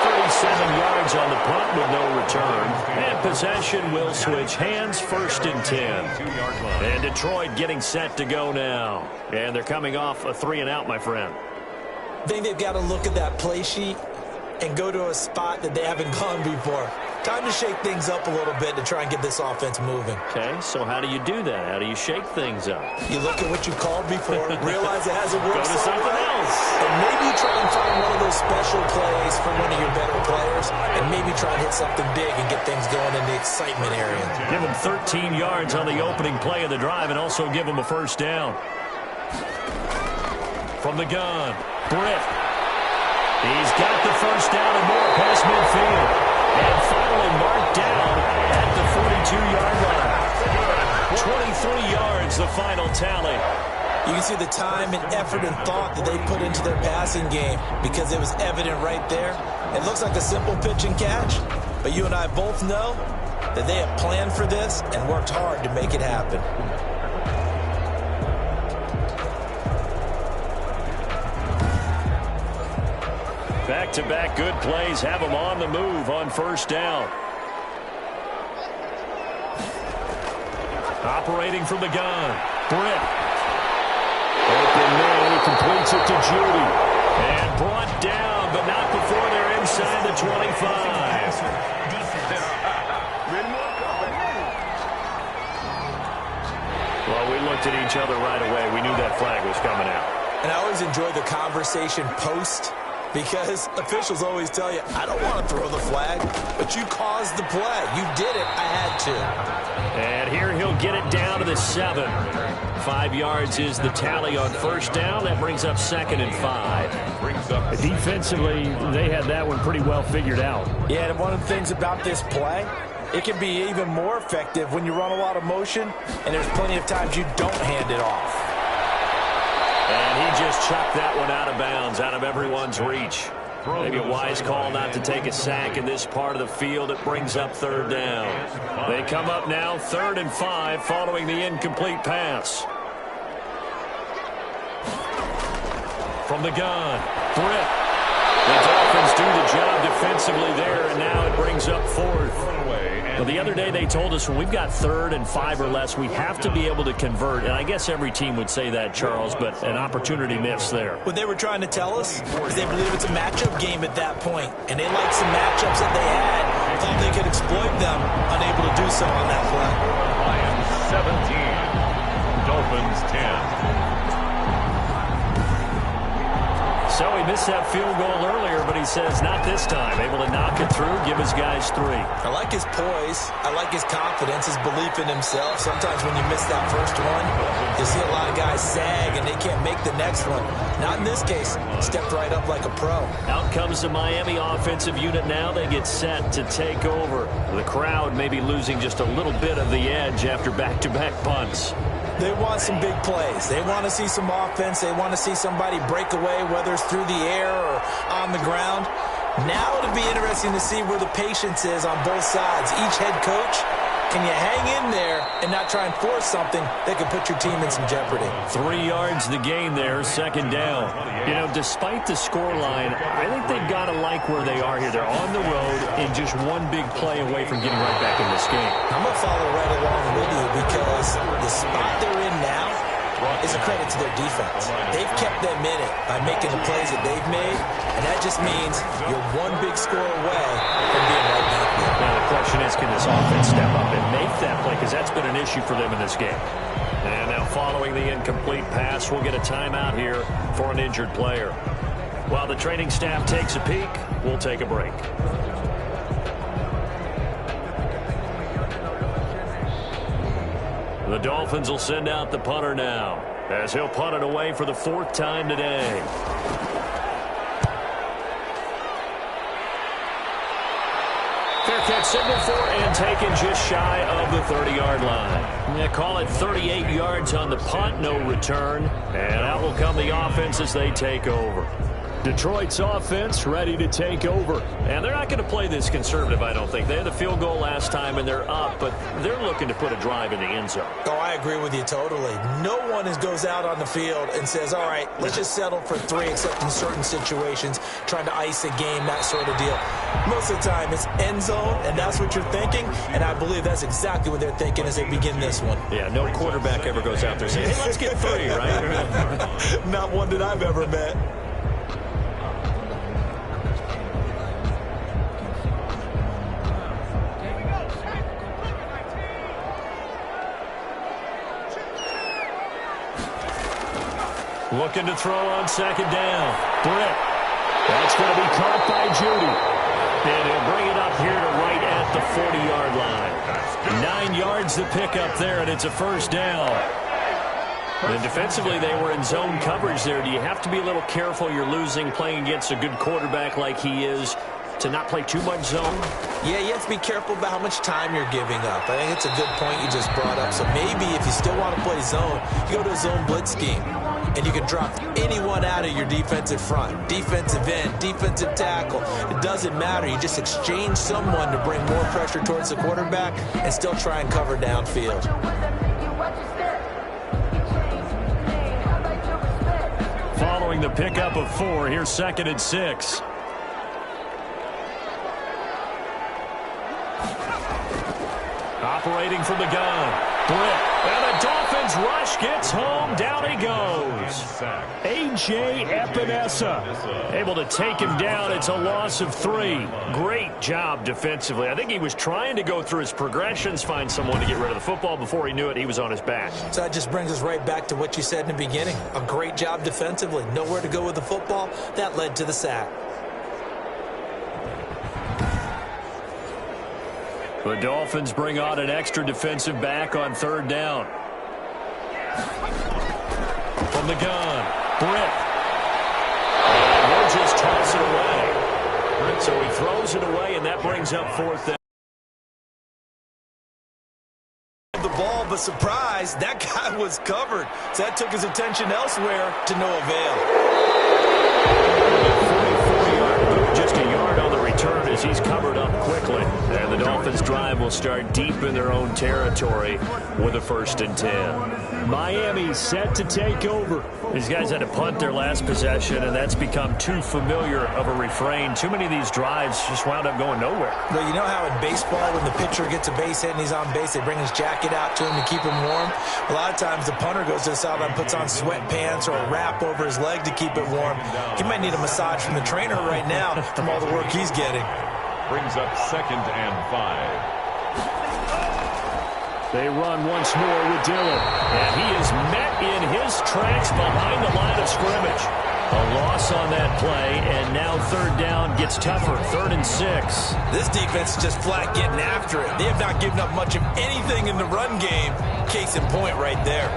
37 yards on the punt with no return. And possession will switch hands, 1st and 10. And Detroit getting set to go now. And they're coming off a 3 and out, my friend. I think they've got to look at that play sheet and go to a spot that they haven't gone before. Time to shake things up a little bit to try and get this offense moving. Okay, so how do you do that? How do you shake things up? You look at what you called before, realize it hasn't worked. Go to something else. And maybe try and find one of those special plays from one of your better players, and maybe try and hit something big and get things going in the excitement area. Give him 13 yards on the opening play of the drive and also give him a 1st down. From the gun, Britt. He's got the 1st down and more past midfield. And finally marked down at the 42-yard line. 23 yards, the final tally. You can see the time and effort and thought that they put into their passing game because it was evident right there. It looks like a simple pitch and catch, but you and I both know that they have planned for this and worked hard to make it happen. Back-to-back good plays have them on the move on 1st down. Operating from the gun, Britt. Open man, he completes it to Judy. And brought down, but not before they're inside the 25. Well, we looked at each other right away. We knew that flag was coming out. And I always enjoy the conversation post, because officials always tell you, I don't want to throw the flag, but you caused the play. You did it. I had to. And here he'll get it down to the 7. 5 yards is the tally on 1st down. That brings up 2nd and 5. Defensively, they had that one pretty well figured out. Yeah, and one of the things about this play, it can be even more effective when you run a lot of motion, and there's plenty of times you don't hand it off. And he just chucked that one out of bounds, out of everyone's reach. Maybe a wise call not to take a sack in this part of the field. It brings up third down. They come up now 3rd and 5 following the incomplete pass. From the gun, Britt. The Dolphins do the job defensively there, and now it brings up 4th. Well, the other day they told us when we've got 3rd and 5 or less, we have to be able to convert. And I guess every team would say that, Charles, but an opportunity missed there. What they were trying to tell us is they believe it's a matchup game at that point, and they liked some matchups that they had. Thought they could exploit them, unable to do so on that play. Lions 17, Dolphins 10. So he missed that field goal earlier, but he says not this time. Able to knock it through, give his guys 3. I like his poise. I like his confidence, his belief in himself. Sometimes when you miss that first one, you see a lot of guys sag and they can't make the next one. Not in this case. Stepped right up like a pro. Out comes the Miami offensive unit now. They get set to take over. The crowd may be losing just a little bit of the edge after back-to-back punts. They want some big plays. They want to see some offense. They want to see somebody break away, whether it's through the air or on the ground. Now it'll be interesting to see where the patience is on both sides. Each head coach, can you hang in there and not try and force something that could put your team in some jeopardy? 3 yards the gain there, 2nd down. You know, despite the scoreline, I think they've got to like where they are here. They're on the road and just one big play away from getting right back in this game. I'm going to follow right along with you because the spot they're in now is a credit to their defense. They've kept them in it by making the plays that they've made, and that just means you're one big score away from being right back there. Now the question is, can this offense step up and make that play? Because that's been an issue for them in this game. And now following the incomplete pass, we'll get a timeout here for an injured player. While the training staff takes a peek, we'll take a break. The Dolphins will send out the punter now, as he'll punt it away for the 4th time today. Fair catch signal for and taken just shy of the 30-yard line. They call it 38 yards on the punt, no return. And out will come the offense as they take over. Detroit's offense ready to take over. And they're not going to play this conservative, I don't think. They had the field goal last time, and they're up, but they're looking to put a drive in the end zone. Oh, I agree with you totally. No one goes out on the field and says, all right, let's just settle for 3, except in certain situations, trying to ice a game, that sort of deal. Most of the time, it's end zone, and that's what you're thinking, and I believe that's exactly what they're thinking as they begin this one. Yeah, no quarterback ever goes out there saying, hey, let's get 3, right? Not one that I've ever met. Looking to throw on 2nd down. Britt. That's going to be caught by Judy. And he'll bring it up here to right at the 40-yard line. 9 yards to pick up there, and it's a 1st down. And defensively, they were in zone coverage there. Do you have to be a little careful? You're losing, playing against a good quarterback like he is, to not play too much zone? Yeah, you have to be careful about how much time you're giving up. I think it's a good point you just brought up. So maybe if you still want to play zone, you go to a zone blitz scheme. And you can drop anyone out of your defensive front, defensive end, defensive tackle. It doesn't matter. You just exchange someone to bring more pressure towards the quarterback and still try and cover downfield. Following the pickup of 4, here's 2nd and 6. Operating from the gun. Britt. And the Dolphins rush gets home. Down he goes. A.J. Epinesa able to take him down. It's a loss of 3. Great job defensively. I think he was trying to go through his progressions, find someone to get rid of the football. Before he knew it, he was on his back. So that just brings us right back to what you said in the beginning. A great job defensively. Nowhere to go with the football. That led to the sack. The Dolphins bring on an extra defensive back on 3rd down. From the gun, Britt. And he'll just toss it away. So he throws it away, and that brings up 4th down. The ball, but surprise, that guy was covered. So that took his attention elsewhere to no avail. 44-yard Just a yard on the return as he's covered up quickly. And the Dolphins' drive will start deep in their own territory with a 1st and 10. Miami set to take over. These guys had to punt their last possession, and that's become too familiar of a refrain. Too many of these drives just wound up going nowhere. Well, you know how in baseball, when the pitcher gets a base hit and he's on base, they bring his jacket out to him to keep him warm? A lot of times the punter goes to the sideline, puts on sweatpants or a wrap over his leg to keep it warm. He might need a massage from the trainer right now from all the work he's getting. Brings up 2nd and 5. They run once more with Dillon. And he is met in his tracks behind the line of scrimmage. A loss on that play, and now 3rd down gets tougher. 3rd and 6. This defense is just flat getting after it. They have not given up much of anything in the run game. Case in point right there.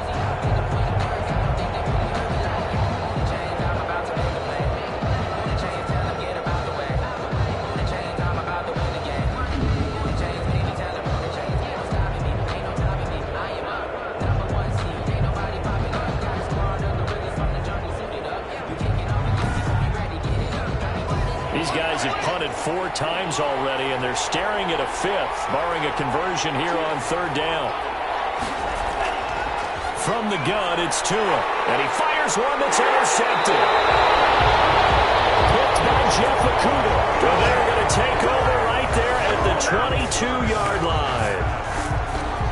Guys have punted 4 times already, and they're staring at a 5th, barring a conversion here on 3rd down. From the gun, it's Tua, and he fires one that's intercepted. Picked by Jeff Okudah. And they're going to take over right there at the 22-yard line.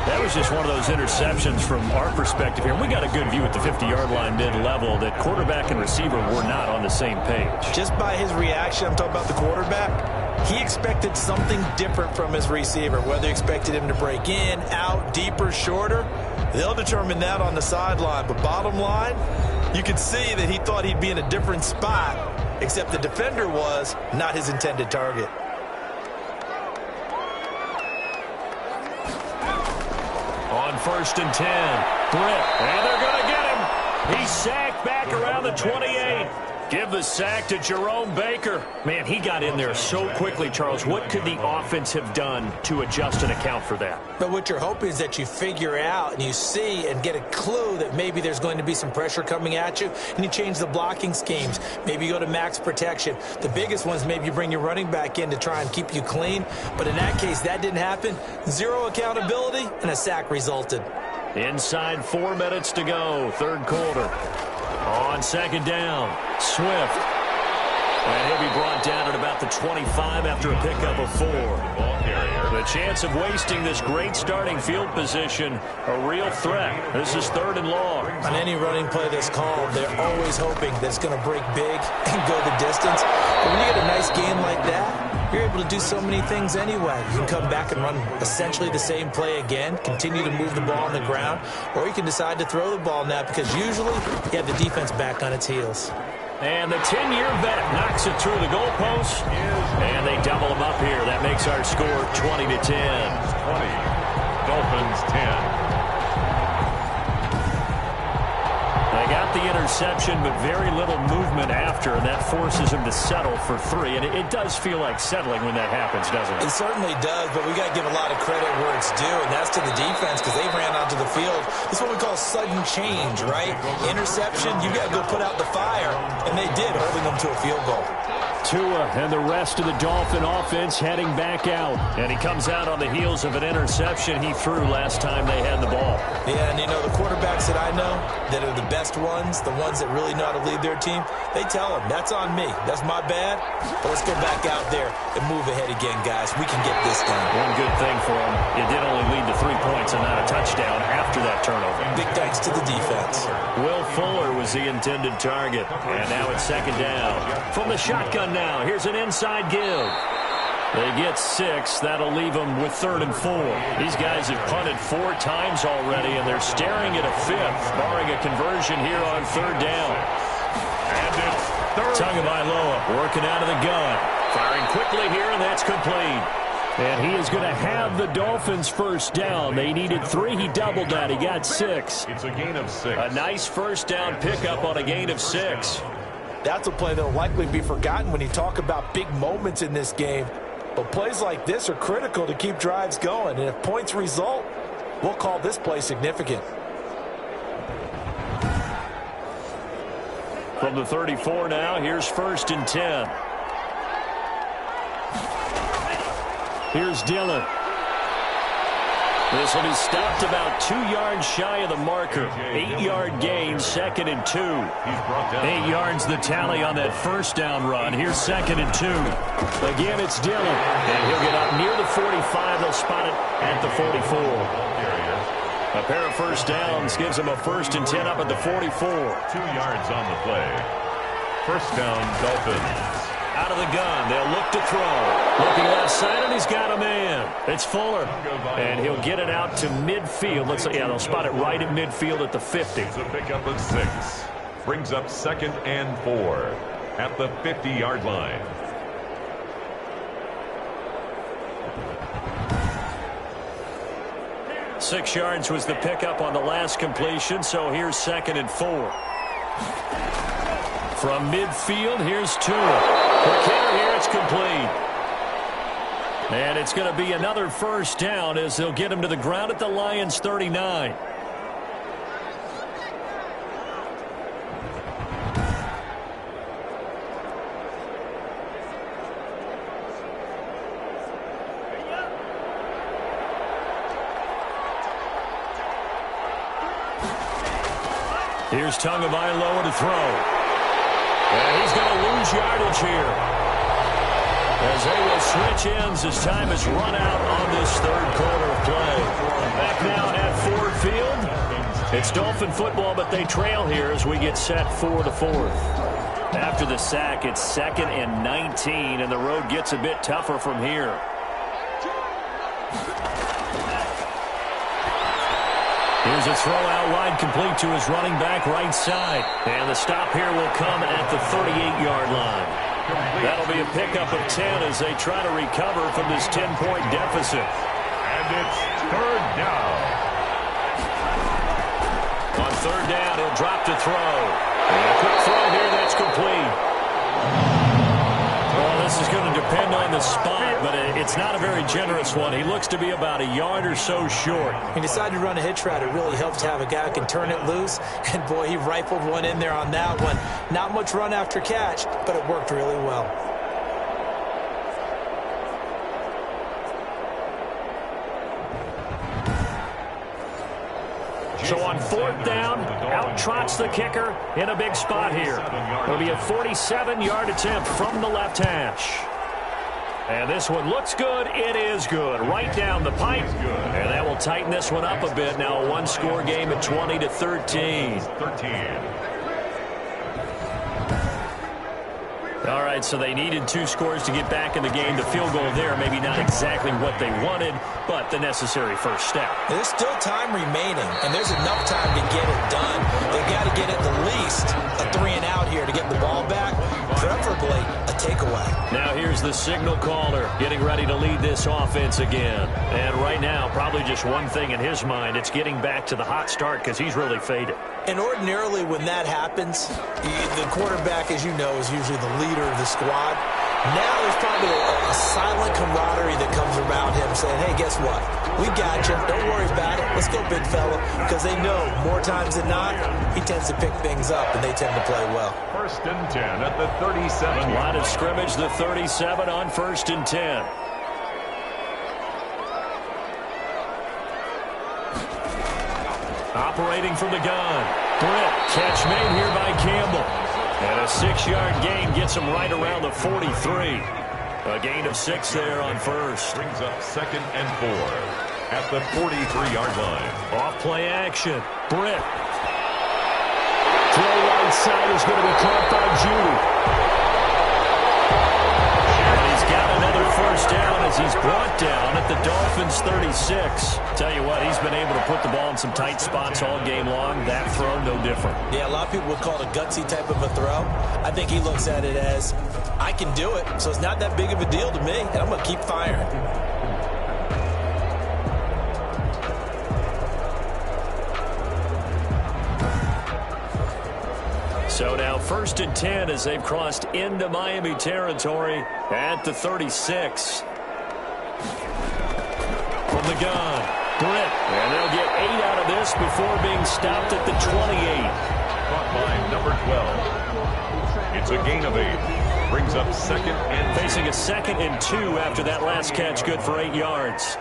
That was just one of those interceptions from our perspective here. We got a good view at the 50-yard line mid-level that quarterback and receiver were not on the same page. Just by his reaction, I'm talking about the quarterback, he expected something different from his receiver. Whether he expected him to break in, out, deeper, shorter, they'll determine that on the sideline. But bottom line, you could see that he thought he'd be in a different spot, except the defender was not his intended target. On 1st and 10, Britt, and they're going to get him. He's sacked back around the 28. Give the sack to Jerome Baker. Man, he got in there so quickly, Charles. What could the offense have done to adjust and account for that? But what you're hoping is that you figure out and you see and get a clue that maybe there's going to be some pressure coming at you, and you change the blocking schemes. Maybe you go to max protection. The biggest ones, maybe you bring your running back in to try and keep you clean. But in that case, that didn't happen. 0 accountability, and a sack resulted. Inside 4 minutes to go, 3rd quarter. On 2nd down, Swift. And he'll be brought down at about the 25 after a pickup of 4. The chance of wasting this great starting field position, a real threat. This is 3rd and long. On any running play that's called, they're always hoping that it's going to break big and go the distance. But when you get a nice game like that, you're able to do so many things anyway. You can come back and run essentially the same play again, continue to move the ball on the ground, or you can decide to throw the ball now because usually you have the defense back on its heels. And the 10-year vet knocks it through the goalpost, and they double them up here. That makes our score 20-10. 20. Dolphins 10. They got the interception, but very little movement after, and that forces him to settle for 3. And it does feel like settling when that happens, doesn't it? It certainly does, but we got to give a lot of credit where it's due, and that's to the defense because they ran onto the field. This is what we call sudden change, right? Interception, you got to go put out the fire, and they did, holding them to a field goal. Tua and the rest of the Dolphin offense heading back out. And he comes out on the heels of an interception he threw last time they had the ball. Yeah, and you know, the quarterbacks that I know that are the best ones, the ones that really know how to lead their team, they tell them, that's on me. That's my bad. But let's go back out there and move ahead again, guys. We can get this done. One good thing for him, it did only lead to 3 points and not a touchdown after that turnover. Big thanks to the defense. Will Fuller was the intended target. And now it's 2nd down. From the shotgun now, here's an inside give. They get 6. That'll leave them with 3rd and 4. These guys have punted 4 times already, and they're staring at a 5th, barring a conversion here on 3rd down. And it's 3rd. Tagovailoa working out of the gun. Firing quickly here, and that's complete. And he is going to have the Dolphins' 1st down. They needed 3. He doubled that. He got 6. It's a gain of 6. A nice 1st down pickup on a gain of 6. That's a play that will likely be forgotten when you talk about big moments in this game. But plays like this are critical to keep drives going. And if points result, we'll call this play significant. From the 34 now, here's 1st and 10. Here's Dillon. This will be stopped about 2 yards shy of the marker. 8-yard gain, 2nd and 2. 8 yards the tally on that first down run. Here's 2nd and 2. Again, it's Dillon. And he'll get up near the 45. They'll spot it at the 44. A pair of first downs gives him a 1st and 10 up at the 44. 2 yards on the play. First down, Dolphins. Out of the gun, they'll look to throw. Looking left side, and he's got a man. It's Fuller, and he'll get it out to midfield. They'll spot it right at midfield at the 50. It's a pickup of 6. Brings up 2nd and 4 at the 50-yard line. Six yards was the pickup on the last completion, so here's 2nd and 4. From midfield, here's Tua. For Kenner here, it's complete. And it's going to be another first down as they'll get him to the ground at the Lions' 39. Here's Tagovailoa to throw. And he's going to lose yardage here as they will switch ends as time is run out on this third quarter of play. Back now at Ford Field. It's Dolphin football, but they trail here as we get set for the 4th. After the sack, it's 2nd and 19, and the road gets a bit tougher from here. Here's a throw out wide, complete to his running back right side. And the stop here will come at the 38-yard line. That'll be a pickup of 10 as they try to recover from this 10-point deficit. And it's 3rd down. On 3rd down, he'll drop to throw. And a quick throw here, that's complete. Well, this is going to depend on the spot, but it's not a very generous one. He looks to be about a yard or so short. He decided to run a hitch route. It really helps to have a guy who can turn it loose. And, boy, he rifled one in there on that one. Not much run after catch, but it worked really well. So on 4th down, out trots the kicker in a big spot here. It'll be a 47-yard attempt from the left hash. And this one looks good. It is good. Right down the pipe. And that will tighten this one up a bit. Now a one-score game at 20-13. All right, so they needed 2 scores to get back in the game. The field goal there, maybe not exactly what they wanted, but the necessary first step. There's still time remaining, and there's enough time to get it done. They've got to get at the least a 3-and-out here to get the ball back, preferably a takeaway. Now here's the signal caller getting ready to lead this offense again. And right now, probably just one thing in his mind. It's getting back to the hot start because he's really faded. And ordinarily when that happens, the quarterback, as you know, is usually the leader of the squad. Now there's probably a silent camaraderie that comes around him saying, hey, guess what? We got you. Don't worry about it. Let's go, big fella. Because they know more times than not, he tends to pick things up, and they tend to play well. 1st and 10 at the 37. Line of scrimmage, the 37 on 1st and 10. Operating from the gun. Britt, catch made here by Campbell. And a 6-yard gain gets him right around the 43. A gain of 6 there on 1st. Brings up 2nd and 4 at the 43-yard line. Off play action. Britt. Throw right side is going to be caught by Judy. And he's got another first down as he's brought down at the Dolphins' 36. Tell you what, he's been able to put the ball in some tight spots all game long. That throw, no different. Yeah, a lot of people would call it a gutsy type of a throw. I think he looks at it as, I can do it, so it's not that big of a deal to me, and I'm going to keep firing. So now 1st and 10 as they've crossed into Miami territory at the 36. From the gun, Britt. And they'll get 8 out of this before being stopped at the 28. Caught by number 12. It's a gain of 8. Brings up second and Facing a 2nd and 2 after that last catch, good for 8 yards.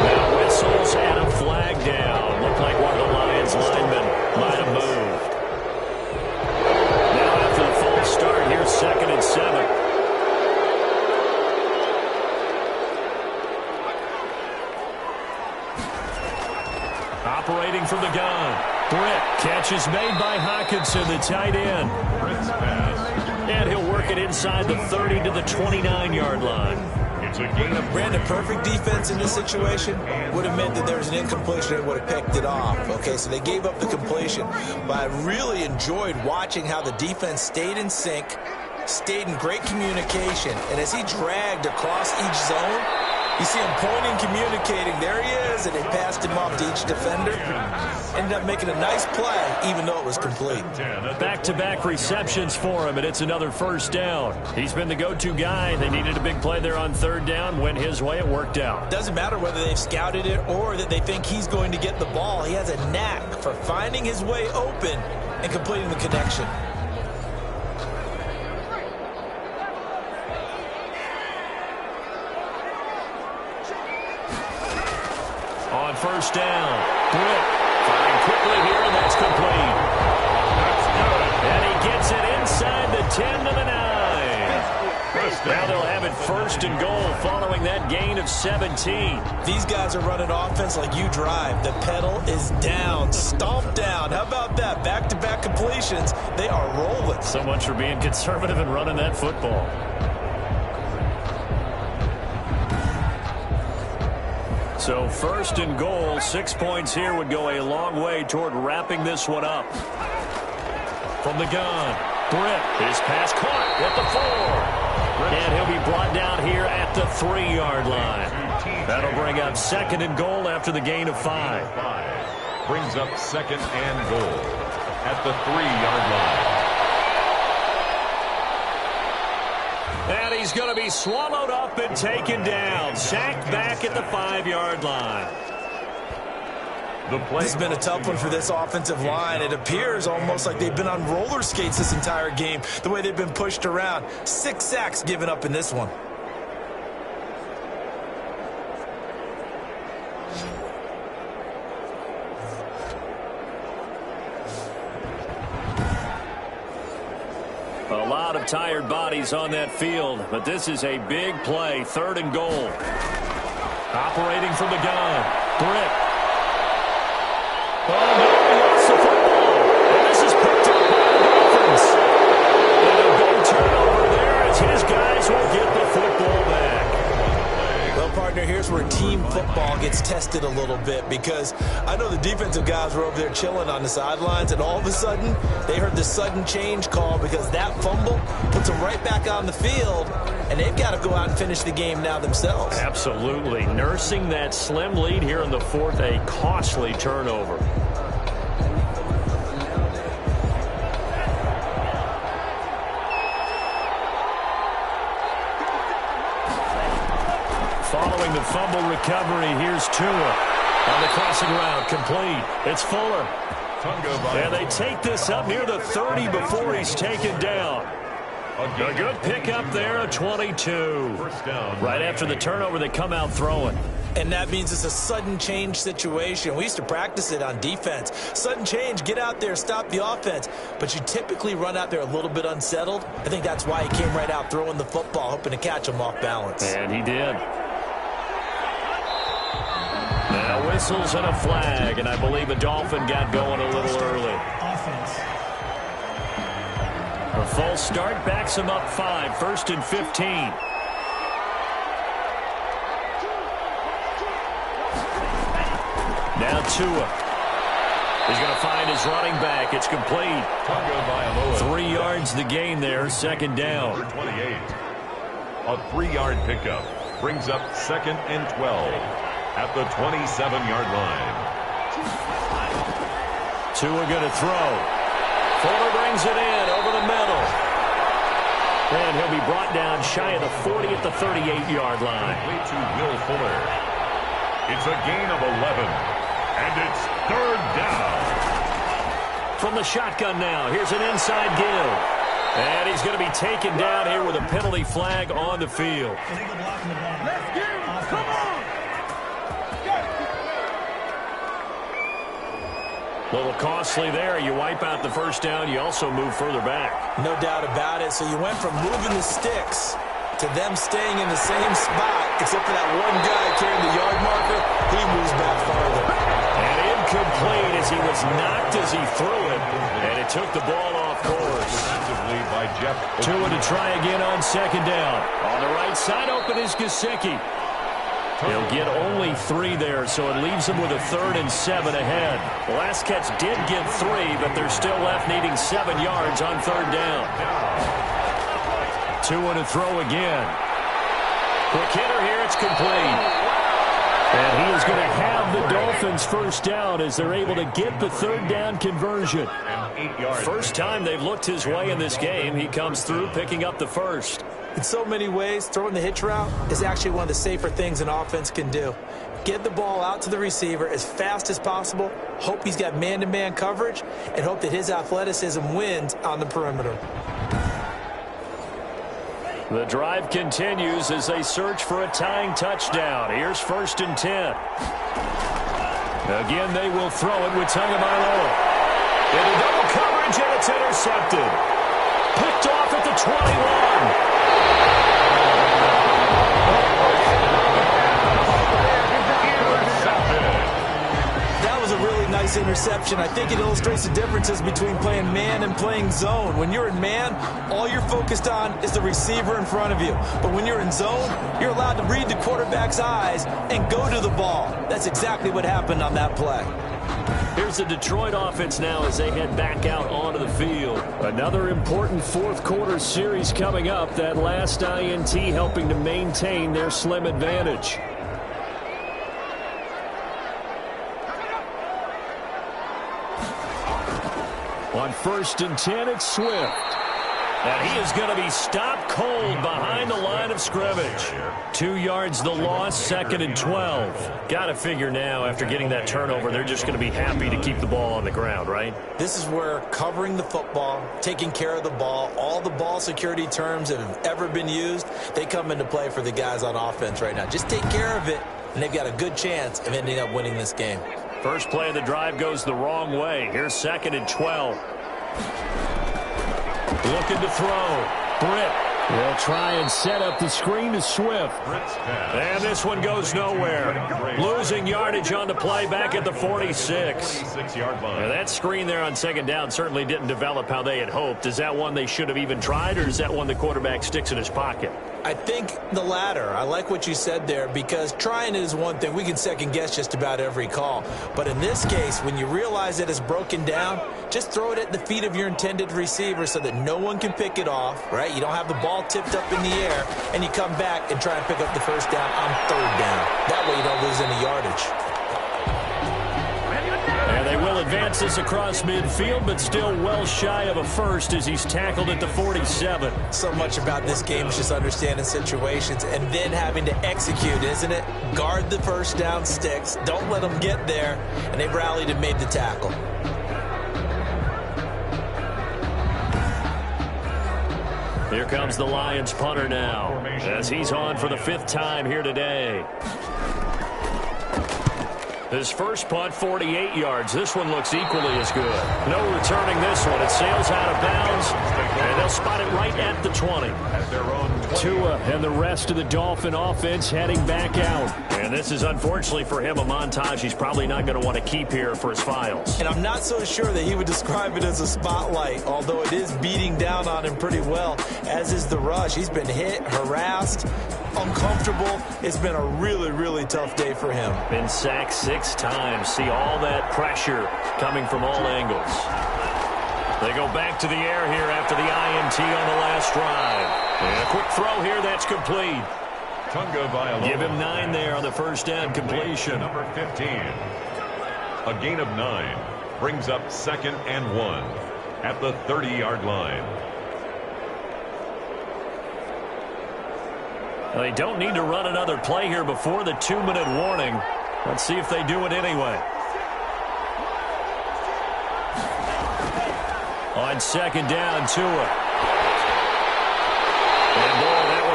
Now whistles and a flag down. Looked like one of the Lions linemen might have moved. Now after the false start, here's 2nd and 7. Operating from the gun. Britt, catch is made by Hawkinson, the tight end. Britt's pass. And he'll work it inside the 30 to the 29-yard line. It's a gain of Brandon, perfect defense in this situation would have meant that there was an incompletion and would have picked it off. Okay, so they gave up the completion. But I really enjoyed watching how the defense stayed in sync, stayed in great communication. And as he dragged across each zone, you see him pointing, communicating. There he is, and they passed him off to each defender. Ended up making a nice play, even though it was complete. Back-to-back receptions for him, and it's another first down. He's been the go-to guy. They needed a big play there on 3rd down. Went his way. It worked out. Doesn't matter whether they've scouted it or that they think he's going to get the ball. He has a knack for finding his way open and completing the connection. On 1st down, Britt firing quickly here, and that's complete. That's good. And he gets it inside the 10 to the 9. Now they'll have it 1st and goal following that gain of 17. These guys are running offense like you drive. The pedal is down, stomped down. How about that? Back-to-back completions. They are rolling. So much for being conservative and running that football. So 1st and goal, 6 points here would go a long way toward wrapping this one up. From the gun, Britt, his pass caught at the 4. And he'll be brought down here at the 3-yard line. That'll bring up 2nd and goal after the gain of 5. Brings up 2nd and goal at the 3-yard line. And he's going to be swallowed up and taken down. Sacked back at the 5-yard line. This has been a tough one for this offensive line. It appears almost like they've been on roller skates this entire game, the way they've been pushed around. 6 sacks given up in this one. A lot of tired bodies on that field, but this is a big play. 3rd and goal. Operating from the gun, Britt. Oh, no, he lost the football. And this is picked up by the Dolphins. And a big turnover there as his guys will get the football back. Well, partner, here's where team football gets tested a little bit, because I know the defensive guys were over there chilling on the sidelines, and all of a sudden they heard the sudden change call because that fumble puts them right back on the field, and they've got to go out and finish the game now themselves. Absolutely. Nursing that slim lead here in the 4th, a costly turnover. Following the fumble recovery, here's Tua on the crossing route, complete. It's Fuller. And they take this up near the 30 before he's taken down. A good pickup there, a 22. Right after the turnover, they come out throwing. And that means it's a sudden change situation. We used to practice it on defense. Sudden change, get out there, stop the offense. But you typically run out there a little bit unsettled. I think that's why he came right out throwing the football, hoping to catch him off balance. And he did. Now whistles and a flag, and I believe a Dolphin got going a little early. Offense. A false start backs him up 5, 1st and 15. Now Tua. He's going to find his running back. It's complete. 3 yards the gain there, 2nd down. 28. A 3-yard pickup brings up 2nd and 12 at the 27-yard line. Tua going to throw. Fuller brings it in over the middle. And he'll be brought down shy of the 40 at the 38-yard line. Complete to Will Fuller. It's a gain of 11. And it's 3rd down. From the shotgun now, here's an inside give. And he's going to be taken down here with a penalty flag on the field. Illegal blocking the ball. Let's get him. Come on. A little costly there. You wipe out the first down. You also move further back. No doubt about it. So you went from moving the sticks to them staying in the same spot, except for that one guy carrying the yard marker. He moves back farther. And incomplete as he was knocked as he threw it, and it took the ball off course. By Jeff. Tua to try again on second down. On the right side, open is Gesicki. He'll get only 3 there, so it leaves him with a 3rd and 7 ahead. The last catch did get 3, but they're still left needing 7 yards on 3rd down. Tua to throw again. Quick hitter here, it's complete. And he is going to have the Dolphins first down as they're able to get the 3rd down conversion. First time they've looked his way in this game. He comes through picking up the first. In so many ways, throwing the hitch route is actually one of the safer things an offense can do. Get the ball out to the receiver as fast as possible, hope he's got man-to-man coverage, and hope that his athleticism wins on the perimeter. The drive continues as they search for a tying touchdown. Here's 1st and 10. Again, they will throw it with Tagovailoa. Into double coverage, and it's intercepted. Picked off at the 21. That was a really nice interception. I think it illustrates the differences between playing man and playing zone. When you're in man, all you're focused on is the receiver in front of you. But when you're in zone, you're allowed to read the quarterback's eyes and go to the ball. That's exactly what happened on that play. Here's the Detroit offense now as they head back out onto the field. Another important 4th quarter series coming up. That last INT helping to maintain their slim advantage. On 1st and 10, it's Swift. And he is going to be stopped cold behind the line of scrimmage. 2 yards the loss, 2nd and 12. Got to figure now, after getting that turnover, they're just going to be happy to keep the ball on the ground, right? This is where covering the football, taking care of the ball, all the ball security terms that have ever been used, they come into play for the guys on offense right now. Just take care of it, and they've got a good chance of ending up winning this game. First play of the drive goes the wrong way. Here's 2nd and 12. Looking to throw. Britt will try and set up the screen to Swift. And this one goes nowhere. Losing yardage on the play back at the 46. Now that screen there on 2nd down certainly didn't develop how they had hoped. Is that one they should have even tried, or is that one the quarterback sticks in his pocket? I think the latter. I like what you said there, because trying it is one thing. We can second guess just about every call. But in this case, when you realize that it's broken down, just throw it at the feet of your intended receiver so that no one can pick it off, right? You don't have the ball tipped up in the air, and you come back and try and pick up the first down on 3rd down. That way you don't lose any yardage. And they will advance this across midfield, but still well shy of a first as he's tackled at the 47. So much about this game is just understanding situations and then having to execute, isn't it? Guard the first down sticks. Don't let them get there. And they rallied and made the tackle. Here comes the Lions punter now as he's on for the 5th time here today. His first punt, 48 yards. This one looks equally as good. No returning this one. It sails out of bounds, and they'll spot it right at the 20. Tua and the rest of the Dolphin offense heading back out. And this is, unfortunately for him, a montage he's probably not going to want to keep here for his files. And I'm not so sure that he would describe it as a spotlight, although it is beating down on him pretty well, as is the rush. He's been hit, harassed, uncomfortable. It's been a really, really tough day for him. Been sacked 6 times. See all that pressure coming from all angles. They go back to the air here after the INT on the last drive. And a quick throw here, that's complete. Give him 9 there on the first down completion. Number 15. A gain of 9 brings up 2nd and 1 at the 30-yard line. They don't need to run another play here before the 2-minute warning. Let's see if they do it anyway. On 2nd down, Tua.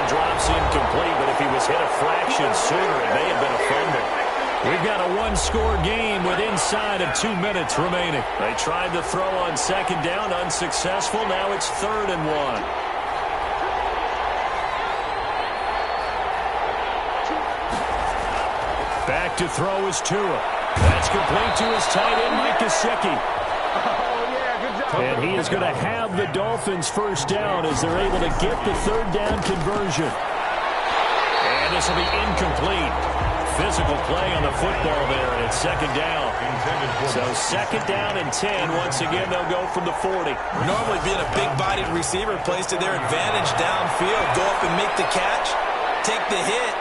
drops incomplete, but if he was hit a fraction sooner, it may have been a fumble. We've got a one-score game with inside of 2 minutes remaining. They tried to throw on second down, unsuccessful. Now it's 3rd and 1. Back to throw is Tua. That's complete to his tight end, Mike Gesicki. And he is going to have the Dolphins first down as they're able to get the 3rd down conversion. And this will be incomplete. Physical play on the football there, and it's 2nd down. So 2nd down and 10. Once again, they'll go from the 40. Normally being a big-bodied receiver plays to their advantage downfield. Go up and make the catch, take the hit,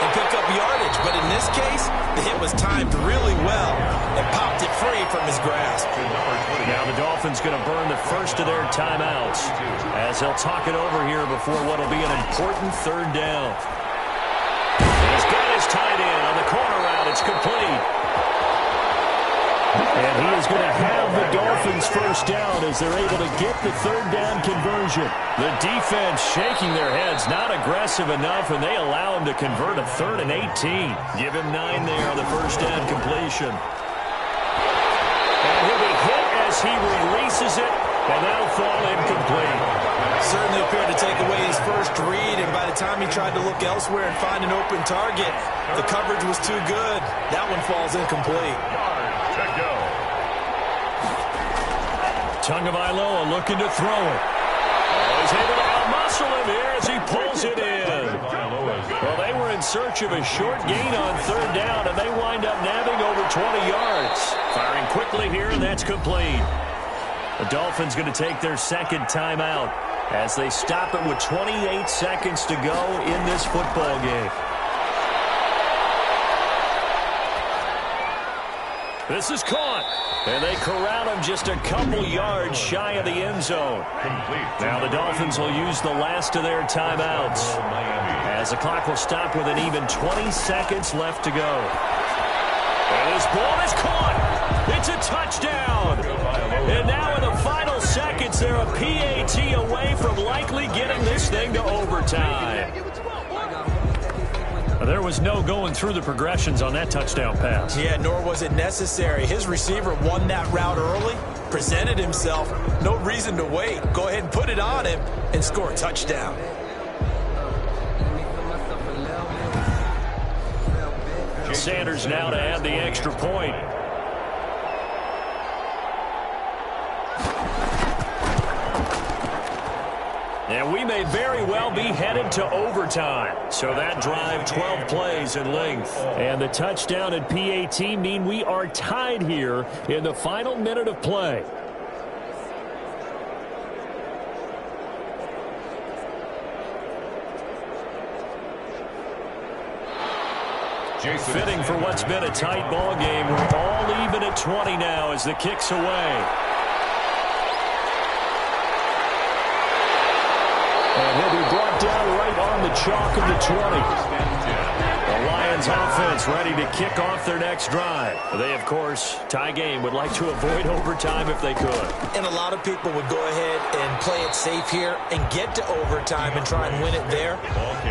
and pick up yardage. But in this case, the hit was timed really well and popped it free from his grasp. Now the Dolphins going to burn the first of their timeouts as they'll talk it over here before what will be an important 3rd down. He's got his tight end on the corner route. It's complete. And he is going to have the Dolphins first down as they're able to get the 3rd down conversion. The defense shaking their heads, not aggressive enough, and they allow him to convert a 3rd and 18. Give him 9 there on the first down completion. And he'll be hit as he releases it, and that'll fall incomplete. Certainly appeared to take away his first read, and by the time he tried to look elsewhere and find an open target, the coverage was too good. That one falls incomplete. Tagovailoa looking to throw it. Oh, he's able to outmuscle him here as he pulls it in. Well, they were in search of a short gain on 3rd down, and they wind up nabbing over 20 yards. Firing quickly here, and that's complete. The Dolphins going to take their 2nd timeout as they stop it with 28 seconds to go in this football game. This is caught, and they corral him just a couple yards shy of the end zone. Now the Dolphins will use the last of their timeouts as the clock will stop with an even 20 seconds left to go. And this ball is caught. It's a touchdown. And now in the final seconds, they're a PAT away from likely getting this thing to overtime. There was no going through the progressions on that touchdown pass. Yeah, nor was it necessary. His receiver won that route early, presented himself, no reason to wait. Go ahead and put it on him and score a touchdown. Sanders now to add the extra point. And we may very well be headed to overtime. So that drive, 12 plays in length. And the touchdown at PAT mean we are tied here in the final minute of play. Fitting for what's been a tight ball game. We're all even at 20 now as the kick's away. And he'll be brought down right on the chalk of the 20. The Lions offense ready to kick off their next drive. They, of course, tie game, would like to avoid overtime if they could. And a lot of people would go ahead and play it safe here and get to overtime and try and win it there.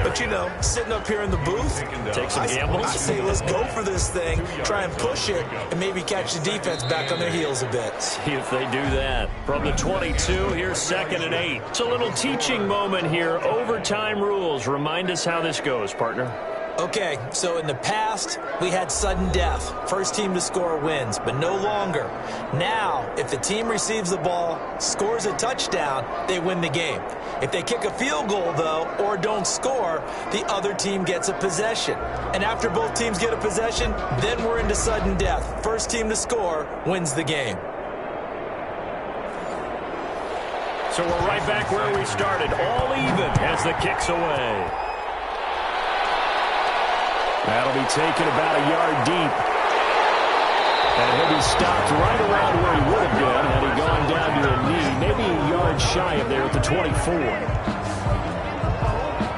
But, you know, sitting up here in the booth, take some gambles. I say let's go for this thing, try and push it, and maybe catch the defense back on their heels a bit. See if they do that. From the 22, here's 2nd and 8. It's a little teaching moment here. Overtime rules. Remind us how this goes, partner. Okay, so in the past, we had sudden death. First team to score wins, but no longer. Now, if the team receives the ball, scores a touchdown, they win the game. If they kick a field goal, though, or don't score, the other team gets a possession. And after both teams get a possession, then we're into sudden death. First team to score wins the game. So we're right back where we started, all even as the kick's away. That'll be taken about a yard deep. And he'll be stopped right around where he would have been had he gone down to a knee, maybe a yard shy of there at the 24.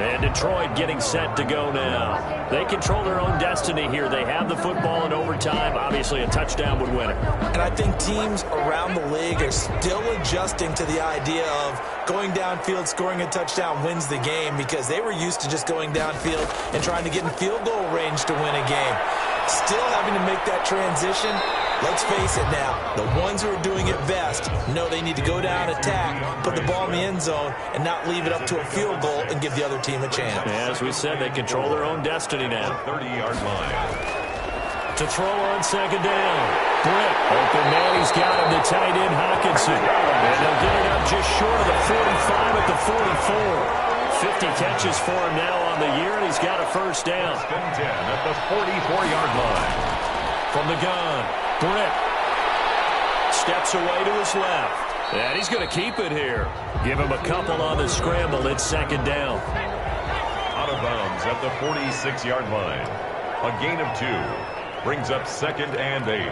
And Detroit getting set to go now. They control their own destiny here. They have the football in overtime. Obviously, a touchdown would win it. And I think teams around the league are still adjusting to the idea of going downfield, scoring a touchdown wins the game, because they were used to just going downfield and trying to get in field goal range to win a game. Still having to make that transition. Let's face it now, the ones who are doing it best know they need to go down, attack, put the ball in the end zone, and not leave it up to a field goal and give the other team a chance. As we said, they control their own destiny now. 30-yard line. To throw on second down. Britt, open man, he's got him, the tight end Hawkinson. And they'll get it up just short of the 45 at the 44. 50 catches for him now on the year, and he's got a first down. Spin 10 at the 44-yard line. From the gun, Britt steps away to his left. And he's going to keep it here. Give him a couple on the scramble. It's second down. Out of bounds at the 46-yard line. A gain of 2. Brings up second and 8.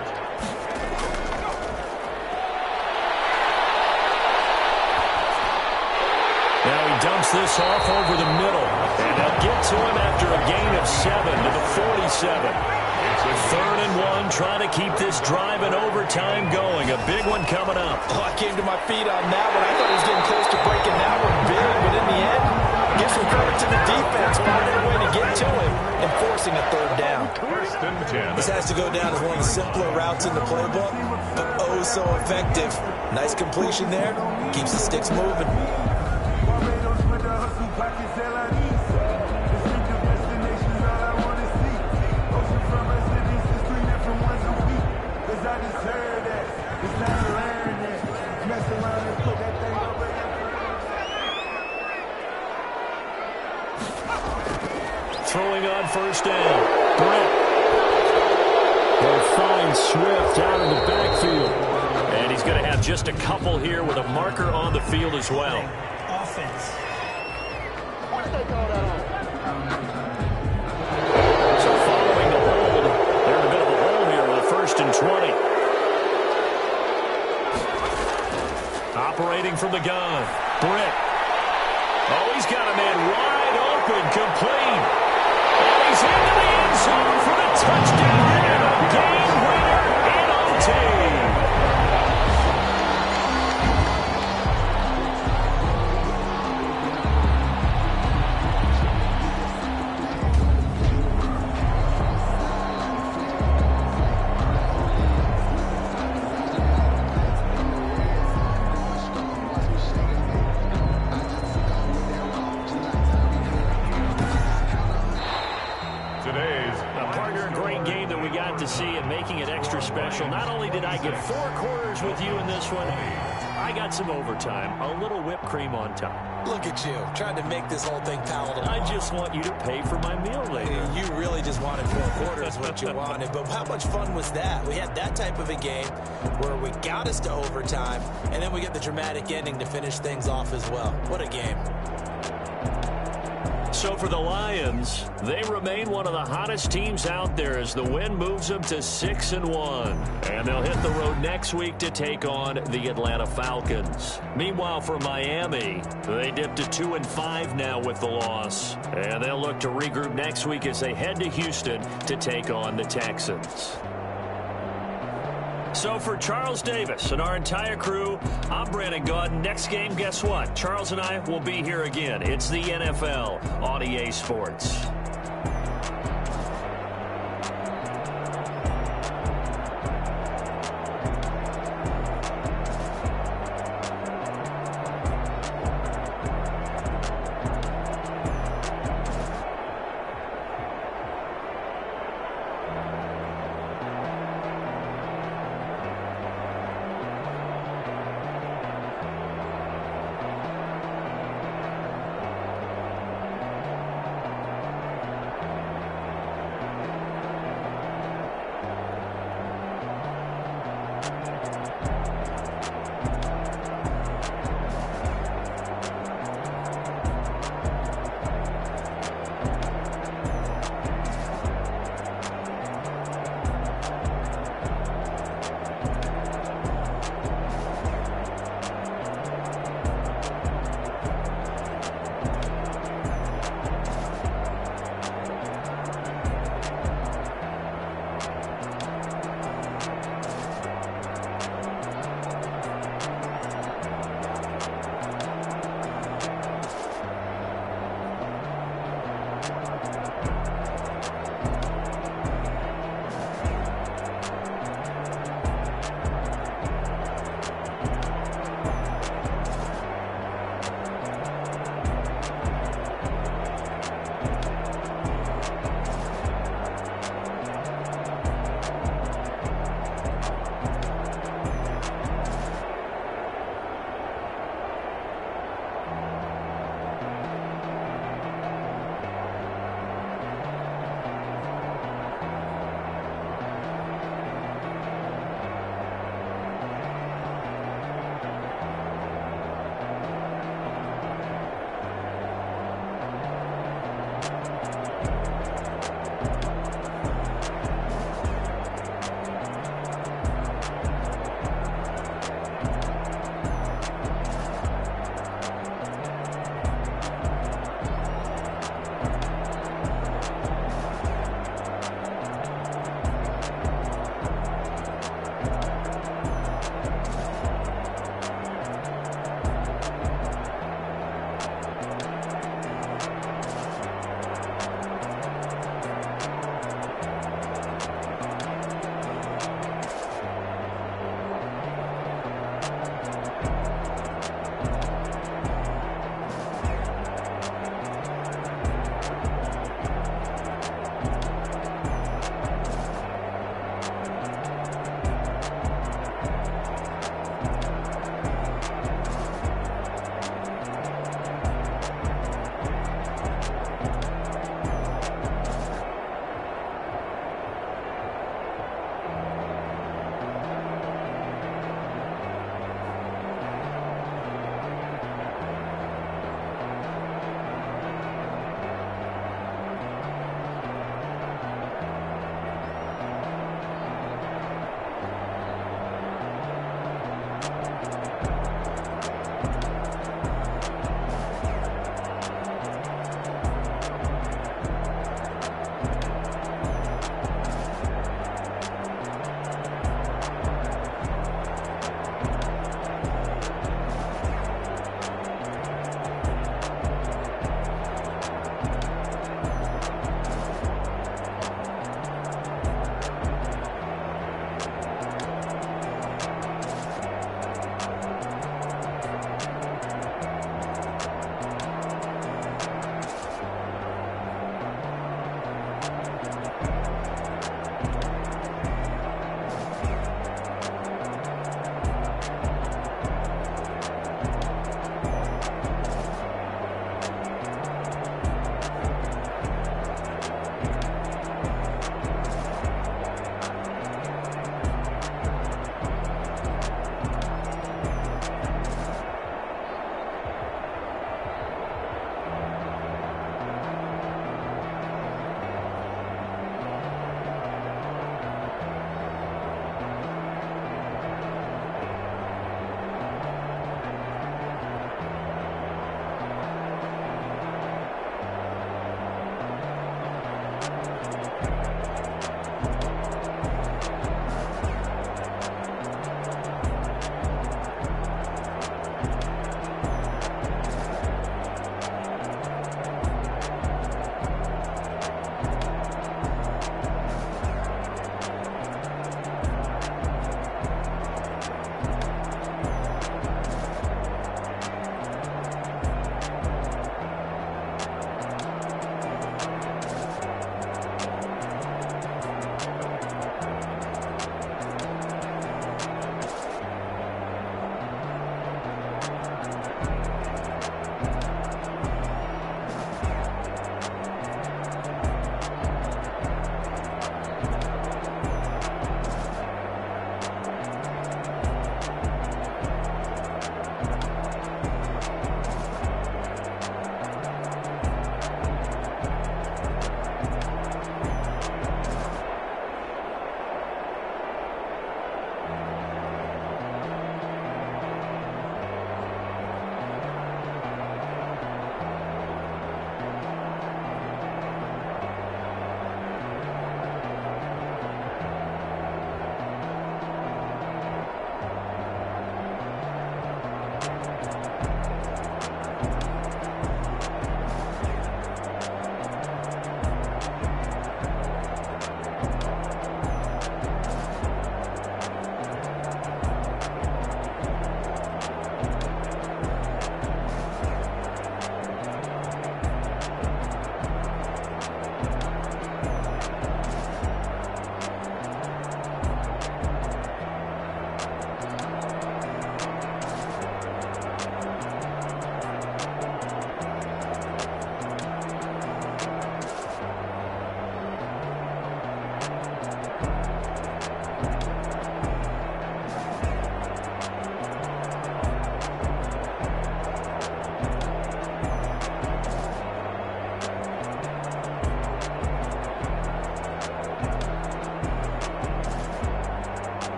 Now he dumps this off over the middle. And they'll get to him after a gain of 7 to the 47. Third and 1, trying to keep this drive in overtime going. A big one coming up. Oh, I came to my feet on that one. I thought he was getting close to breaking that one big, but in the end, give some credit to the defense, finding a way to get to him and forcing a third down. First and 10. This has to go down as one of the simpler routes in the playbook, but oh so effective. Nice completion there. Keeps the sticks moving. Throwing on first down. Britt. They'll find Swift out in the backfield. And he's going to have just a couple here with a marker on the field as well. Offense. So following the hold, they're in a bit of a hole here with a first and 20. Operating from the gun. Britt. Oh, he's got a man wide open, complete. And he's into the end zone for the touchdown and a game winner in OT. To see and making it extra special. Not only did I get 4 quarters with you in this one, I got some overtime, a little whipped cream on top. Look at you, trying to make this whole thing palatable. I just want you to pay for my meal later. You really just wanted 4 quarters what you wanted, but how much fun was that? We had that type of a game where we got us to overtime, and then we get the dramatic ending to finish things off as well. What a game. So for the Lions, they remain one of the hottest teams out there as the win moves them to 6-1. And they'll hit the road next week to take on the Atlanta Falcons. Meanwhile, for Miami, they dipped to 2-5 now with the loss. And they'll look to regroup next week as they head to Houston to take on the Texans. So for Charles Davis and our entire crew, I'm Brandon Gaudin. Next game, guess what? Charles and I will be here again. It's the NFL on EA Sports.